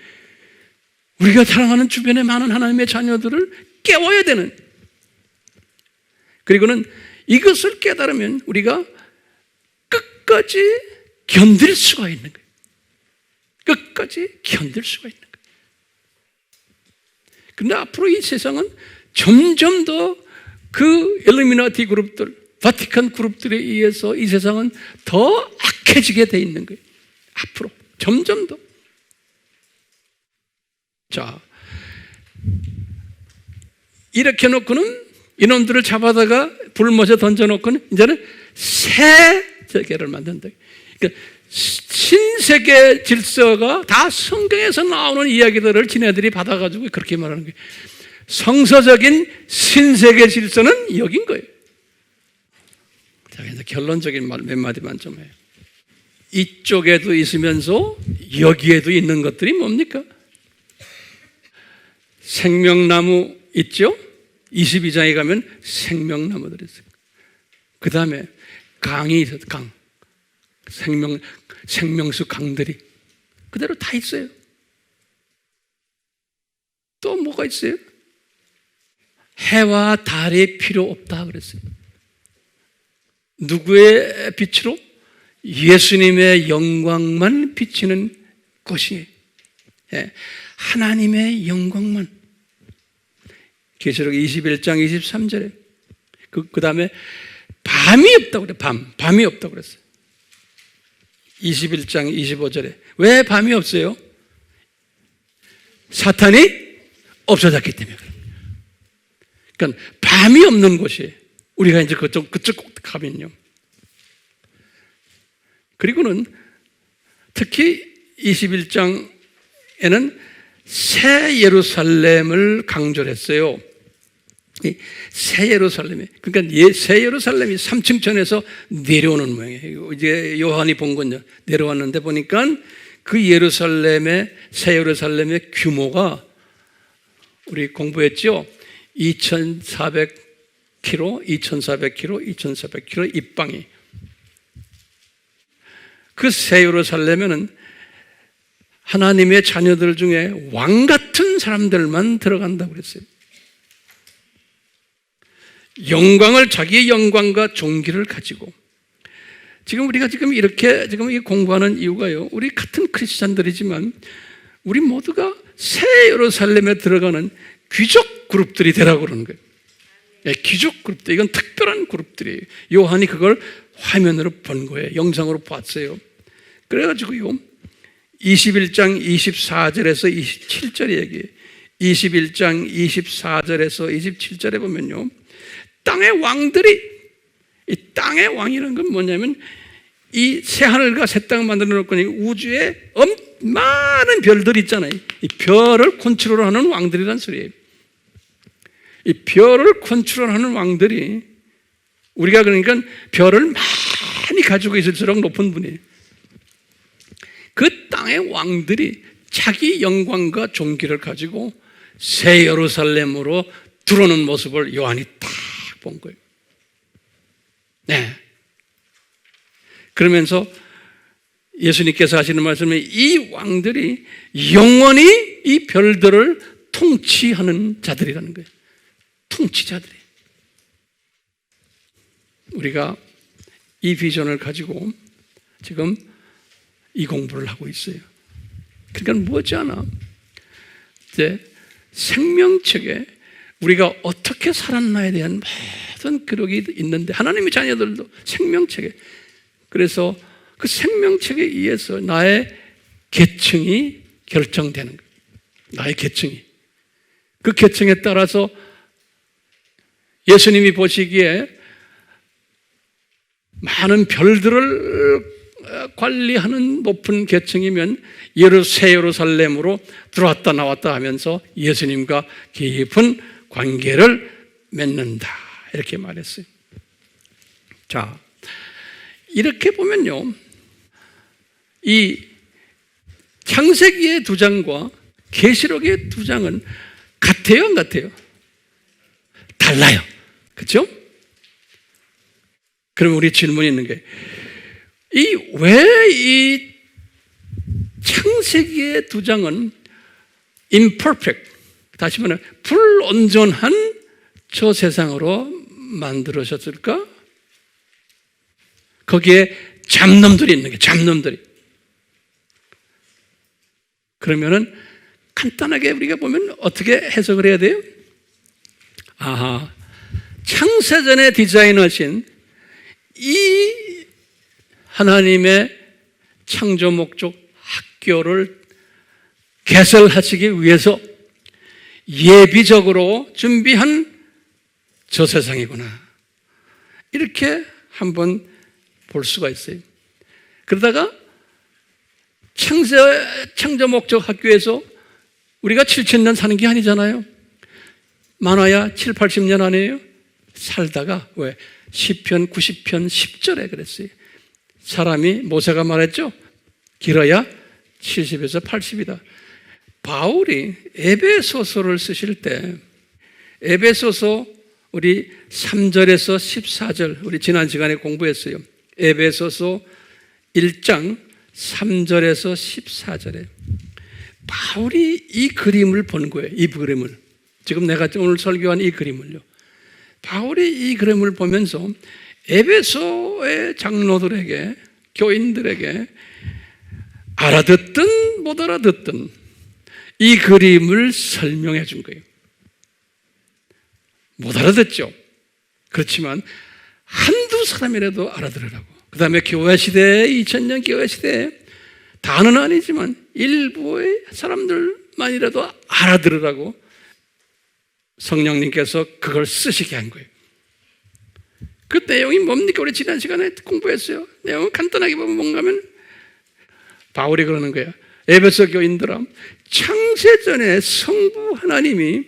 우리가 사랑하는 주변의 많은 하나님의 자녀들을 깨워야 되는, 그리고는 이것을 깨달으면 우리가 끝까지 견딜 수가 있는 거예요. 끝까지 견딜 수가 있는 거예요. 그런데 앞으로 이 세상은 점점 더 그 일루미나티 그룹들, 바티칸 그룹들에 의해서 이 세상은 더 악해지게 돼 있는 거예요. 앞으로 점점 더. 자, 이렇게 놓고는 이놈들을 잡아다가 불못에 던져놓고는 이제는 새 세계를 만든다. 그러니까 신세계 질서가 다 성경에서 나오는 이야기들을 지네들이 받아가지고 그렇게 말하는 거예요. 성서적인 신세계 질서는 여긴 거예요. 자, 이제 결론적인 말 몇 마디만 좀 해요. 이쪽에도 있으면서 여기에도 있는 것들이 뭡니까? 생명나무 있죠? 22장에 가면 생명나무들이 있어요. 그 다음에 강이 있어요. 강. 생명수 강들이 그대로 다 있어요. 또 뭐가 있어요? 해와 달이 필요 없다 그랬어요. 누구의 빛으로? 예수님의 영광만 비치는 것이에요. 하나님의 영광만. 계시록 21장 23절에 그 다음에 밤이 없다고 그래. 밤이 없다고 그랬어요. 21장 25절에 왜 밤이 없어요? 사탄이 없어졌기 때문에 그래요. 그러니까 밤이 없는 곳이에요. 우리가 이제 그쪽 꼭 가면요. 그리고는 특히 21장에는 새 예루살렘을 강조를 했어요. 새 예루살렘이, 그러니까 새 예루살렘이 3층 천에서 내려오는 모양이에요. 이제 요한이 본 건요. 내려왔는데 보니까 그 새 예루살렘의 규모가 우리 공부했죠. 2,400km, 2,400km, 2,400km 입방이. 그 새 예루살렘에는 하나님의 자녀들 중에 왕 같은 사람들만 들어간다고 그랬어요. 자기의 영광과 존귀를 가지고. 지금 우리가 이렇게 이 공부하는 이유가요, 우리 같은 크리스찬들이지만 우리 모두가 새 예루살렘에 들어가는 귀족 그룹들이 되라고 그러는 거예요. 귀족 그룹들, 이건 특별한 그룹들이에요. 요한이 그걸 화면으로 본 거예요. 영상으로 봤어요. 그래가지고요, 21장 24절에서 27절의 얘기예요. 21장 24절에서 27절에 보면요, 땅의 왕들이, 이 땅의 왕이라는 건 뭐냐면 이 새하늘과 새 땅을 만들어 놓고 우주에 많은 별들이 있잖아요. 이 별을 컨트롤하는 왕들이란 소리예요. 이 별을 컨트롤하는 왕들이, 우리가 그러니까 별을 많이 가지고 있을수록 높은 분이에요. 그 땅의 왕들이 자기 영광과 존귀를 가지고 새 예루살렘으로 들어오는 모습을 요한이 딱 본 거예요. 네. 그러면서 예수님께서 하시는 말씀은 이 왕들이 영원히 이 별들을 통치하는 자들이라는 거예요. 통치자들이. 우리가 이 비전을 가지고 지금 이 공부를 하고 있어요. 그러니까 뭐지않아 이제 생명책에 우리가 어떻게 살았나에 대한 모든 기록이 있는데, 하나님의 자녀들도 생명책에, 그래서 그 생명책에 의해서 나의 계층이 결정되는 거예요. 나의 계층이. 그 계층에 따라서 예수님이 보시기에 많은 별들을 관리하는 높은 계층이면 새 예루살렘으로 들어왔다 나왔다 하면서 예수님과 깊은 관계를 맺는다, 이렇게 말했어요. 자, 이렇게 보면요, 이 창세기의 2장과 계시록의 2장은 같아요, 안 같아요? 달라요. 그렇죠? 그럼 우리 질문이 있는 게, 왜 이 창세기의 2장은 imperfect, 다시 말하면 불온전한 저 세상으로 만들어졌을까? 거기에 잡놈들이 있는 게, 잡놈들이. 그러면은 간단하게 우리가 보면 어떻게 해석을 해야 돼요? 아하, 창세전에 디자인하신 이 하나님의 창조 목적 학교를 개설하시기 위해서 예비적으로 준비한 저 세상이구나, 이렇게 한번 볼 수가 있어요. 그러다가 창조 목적 학교에서 우리가 7,000년 사는 게 아니잖아요. 많아야 7, 80년 아니에요? 살다가, 왜? 시편 90편 10절에 그랬어요. 사람이, 모세가 말했죠? 길어야 70에서 80이다. 바울이 에베소서를 쓰실 때, 에베소서 우리 3절에서 14절, 우리 지난 시간에 공부했어요. 에베소서 1장 3절에서 14절에 바울이 이 그림을 본 거예요. 이 그림을, 지금 내가 오늘 설교한 이 그림을요, 바울이 이 그림을 보면서 에베소의 장로들에게, 교인들에게 알아듣든 못 알아듣든 이 그림을 설명해 준 거예요. 못 알아듣죠. 그렇지만 한두 사람이라도 알아들으라고. 그 다음에 교회 시대에, 2000년 교회 시대에 다는 아니지만 일부의 사람들만이라도 알아들으라고 성령님께서 그걸 쓰시게 한 거예요. 그 내용이 뭡니까? 우리 지난 시간에 공부했어요. 내용은 간단하게 보면 뭔가 하면 바울이 그러는 거야. 에베소 교인들아, 창세전에 성부 하나님이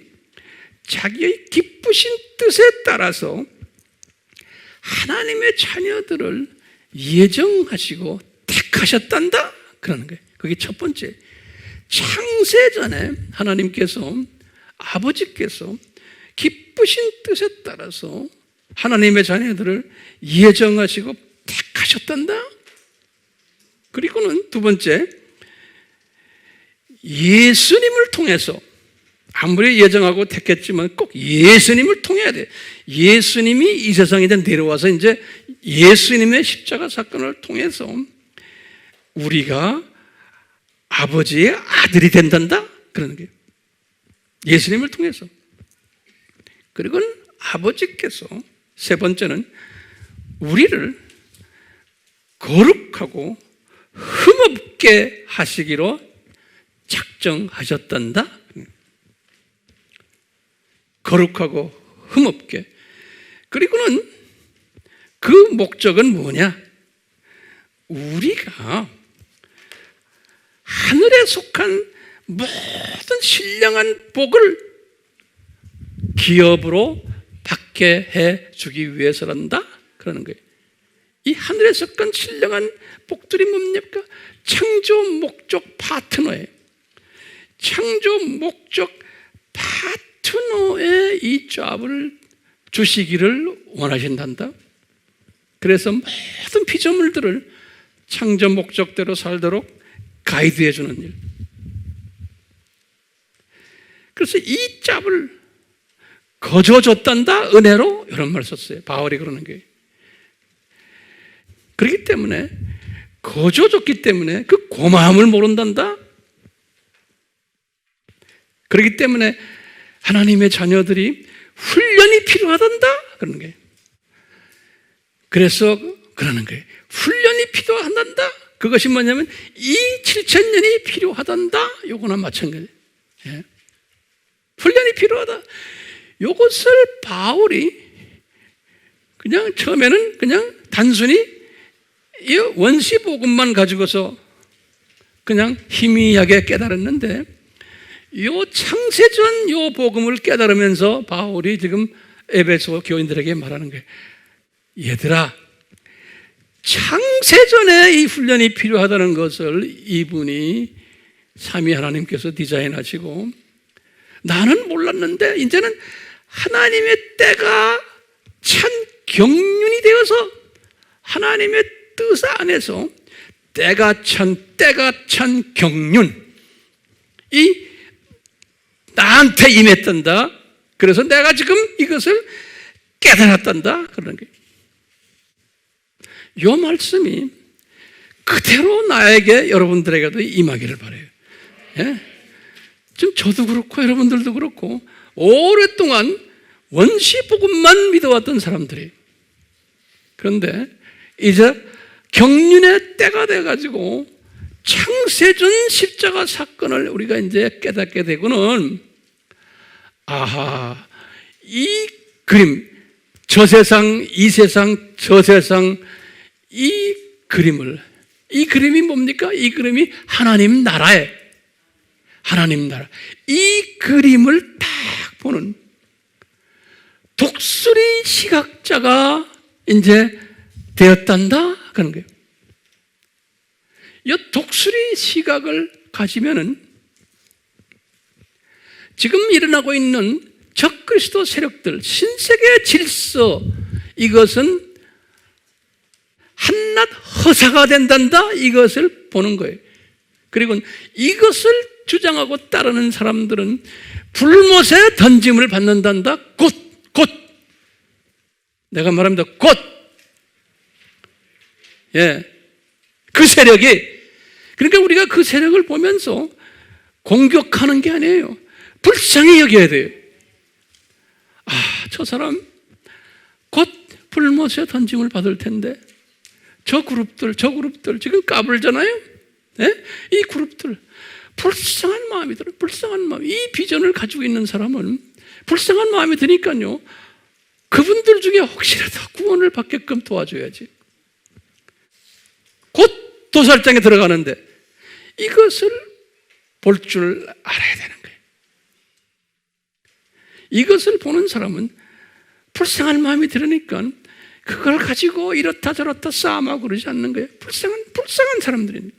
자기의 기쁘신 뜻에 따라서 하나님의 자녀들을 예정하시고 택하셨단다, 그러는 거예요. 그게 첫 번째. 창세전에 하나님께서, 아버지께서 기쁘신 뜻에 따라서 하나님의 자녀들을 예정하시고 택하셨단다. 그리고는 두 번째, 예수님을 통해서, 아무리 예정하고 택했지만 꼭 예수님을 통해야 돼. 예수님이 이 세상에 내려와서 이제 예수님의 십자가 사건을 통해서 우리가 아버지의 아들이 된단다, 그러는 거예요. 예수님을 통해서. 그리고 아버지께서, 세 번째는 우리를 거룩하고 흠없게 하시기로 작정하셨단다. 거룩하고 흠없게. 그리고는 그 목적은 뭐냐? 우리가 하늘에 속한 모든 신령한 복을 기업으로 받게 해주기 위해서란다 그러는 거예요. 이 하늘에 속한 신령한 복들이 뭡니까? 창조 목적 파트너예요. 창조 목적 파트너의 이 잡을 주시기를 원하신단다. 그래서 모든 피조물들을 창조 목적대로 살도록 가이드해 주는 일. 그래서 이 짭을 거저줬단다 은혜로 이런 말을 썼어요. 바울이 그러는 거예요. 그렇기 때문에 거저줬기 때문에 그 고마움을 모른단다. 그렇기 때문에 하나님의 자녀들이 훈련이 필요하단다 그러는 거예요. 그래서 그러는 거예요. 훈련이 필요하단다. 그것이 뭐냐면 이 7,000년이 필요하단다. 요거나 마찬가지예요. 예. 훈련이 필요하다. 요것을 바울이 그냥 처음에는 그냥 단순히 이 원시 복음만 가지고서 그냥 희미하게 깨달았는데 요 창세전 요 복음을 깨달으면서 바울이 지금 에베소 교인들에게 말하는 거예요. 얘들아, 창세전에 이 훈련이 필요하다는 것을 이분이 삼위 하나님께서 디자인하시고 나는 몰랐는데 이제는 하나님의 때가 찬 경륜이 되어서 하나님의 뜻 안에서 때가 찬 경륜 이 나한테 임했단다. 그래서 내가 지금 이것을 깨달았단다 그러는 거예요. 이 말씀이 그대로 나에게 여러분들에게도 임하기를 바라요. 예? 지금 저도 그렇고 여러분들도 그렇고 오랫동안 원시 복음만 믿어왔던 사람들이 그런데 이제 경륜의 때가 돼가지고 창세전 십자가 사건을 우리가 이제 깨닫게 되고는 아하 이 그림 저 세상 이 세상 저 세상 이 그림이 뭡니까? 이 그림이 하나님 나라에 하나님 나라 이 그림을 딱 보는 독수리 시각자가 이제 되었단다 그런 거예요. 이 독수리 시각을 가지면은 지금 일어나고 있는 적그리스도 세력들 신세계 질서 이것은 한낱 허사가 된단다 이것을 보는 거예요. 그리고 이것을 주장하고 따르는 사람들은 불못에 던짐을 받는단다. 곧 내가 말합니다. 곧 예, 그 세력이 그러니까 우리가 그 세력을 보면서 공격하는 게 아니에요. 불쌍히 여겨야 돼요. 저 사람 곧 불못에 던짐을 받을 텐데 저 그룹들 지금 까불잖아요. 예? 이 그룹들 불쌍한 마음이 들어요. 불쌍한 마음. 이 비전을 가지고 있는 사람은 불쌍한 마음이 드니까요. 그분들 중에 혹시라도 구원을 받게끔 도와줘야지. 곧 도살장에 들어가는데 이것을 볼 줄 알아야 되는 거예요. 이것을 보는 사람은 불쌍한 마음이 들으니까 그걸 가지고 이렇다 저렇다 싸움하고 그러지 않는 거예요. 불쌍한 사람들입니다.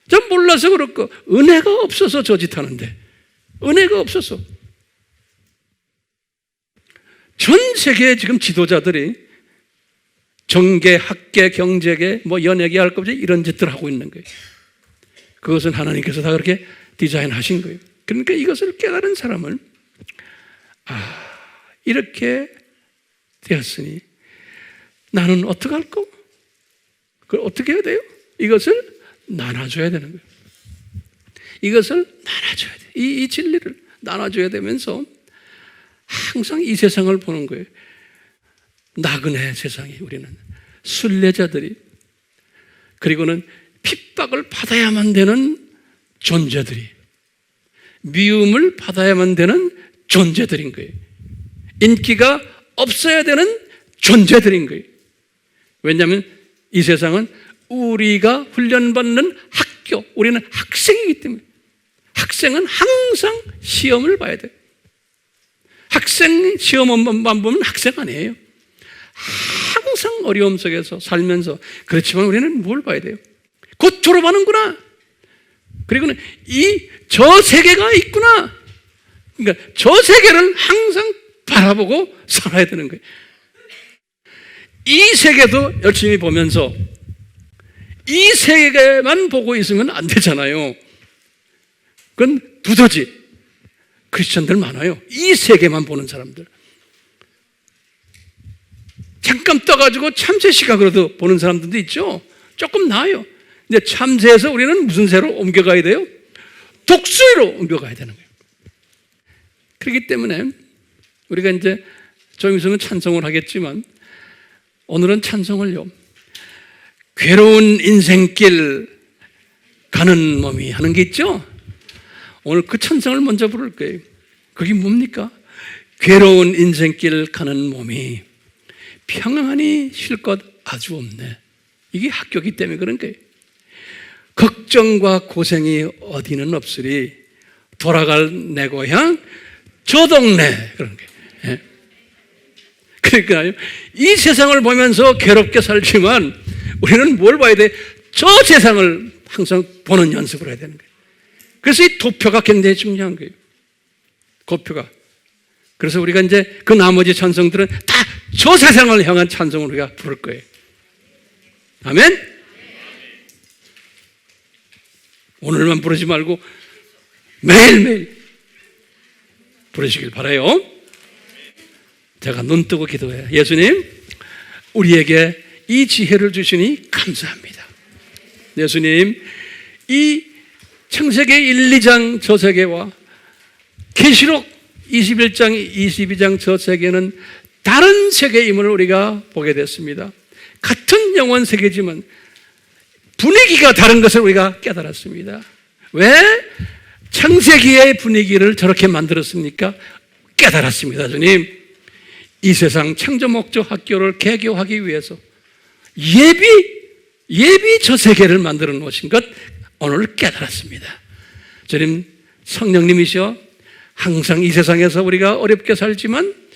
전 몰라서 그렇고 은혜가 없어서 저짓하는데 은혜가 없어서 전 세계에 지금 지도자들이 정계, 학계, 경제계, 연예계 할 것 없이 이런 짓들 하고 있는 거예요. 그것은 하나님께서 다 그렇게 디자인하신 거예요. 그러니까 이것을 깨달은 사람은 이렇게 되었으니 나는 어떻게 할까? 그걸 어떻게 해야 돼요? 이것을 나눠줘야 되는 거예요. 이것을 나눠줘야 돼요. 이 진리를 나눠줘야 되면서 항상 이 세상을 보는 거예요. 나그네 세상이 우리는 순례자들이 그리고는 핍박을 받아야만 되는 존재들이 미움을 받아야만 되는 존재들인 거예요. 인기가 없어야 되는 존재들인 거예요. 왜냐하면 이 세상은 우리가 훈련받는 학교, 우리는 학생이기 때문에 학생은 항상 시험을 봐야 돼요. 학생 시험만 보면 학생 아니에요. 항상 어려움 속에서 살면서. 그렇지만 우리는 뭘 봐야 돼요? 곧 졸업하는구나. 그리고는 저 세계가 있구나. 그러니까 저 세계를 항상 바라보고 살아야 되는 거예요. 이 세계도 열심히 보면서 이 세계만 보고 있으면 안 되잖아요. 그건 두더지 크리스천들 많아요. 이 세계만 보는 사람들. 잠깐 떠가지고 참새 시각으로도 보는 사람들도 있죠. 조금 나아요. 근데 참새에서 우리는 무슨 새로 옮겨가야 돼요? 독수리로 옮겨가야 되는 거예요. 그렇기 때문에 우리가 이제 좀 있으면 찬송을 하겠지만 오늘은 찬송을요, 괴로운 인생길 가는 몸이 하는 게 있죠. 오늘 그 찬송을 먼저 부를 거예요. 그게 뭡니까? 괴로운 인생길 가는 몸이 평안히 쉴 것 아주 없네. 이게 학교기 때문에 그런 거예요. 걱정과 고생이 어디는 없으리 돌아갈 내 고향 저 동네. 그런 거예요. 예? 그러니까 이 세상을 보면서 괴롭게 살지만 우리는 뭘 봐야 돼? 저 세상을 항상 보는 연습을 해야 되는 거예요. 그래서 이 도표가 굉장히 중요한 거예요. 도표가. 그래서 우리가 이제 그 나머지 찬송들은 다 저 세상을 향한 찬송을 우리가 부를 거예요. 아멘? 오늘만 부르지 말고 매일매일 부르시길 바라요. 제가 눈 뜨고 기도해요. 예수님, 우리에게 이 지혜를 주시니 감사합니다. 예수님, 이 창세기 1, 2장 저 세계와 계시록 21장, 22장 저 세계는 다른 세계임을 우리가 보게 됐습니다. 같은 영원 세계지만 분위기가 다른 것을 우리가 깨달았습니다. 왜 창세기의 분위기를 저렇게 만들었습니까? 깨달았습니다. 주님, 이 세상 창조 목적 학교를 개교하기 위해서 예비 저 세계를 만들어 놓으신 것 오늘 깨달았습니다. 주님, 성령님이시여 항상 이 세상에서 우리가 어렵게 살지만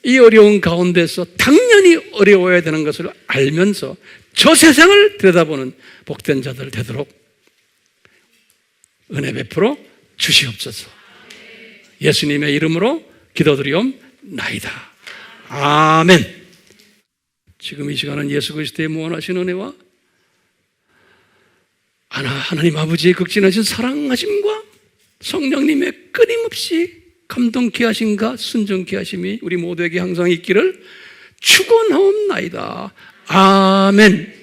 이 어려운 가운데서 당연히 어려워야 되는 것을 알면서 저 세상을 들여다보는 복된 자들 되도록 은혜 베풀어 주시옵소서. 예수님의 이름으로 기도드리옵나이다. 아멘. 지금 이 시간은 예수 그리스도의 무한하신 은혜와 하나님 아버지의 극진하신 사랑하심과 성령님의 끊임없이 감동케 하심과 순종케 하심이 우리 모두에게 항상 있기를 축원하옵나이다. 아멘.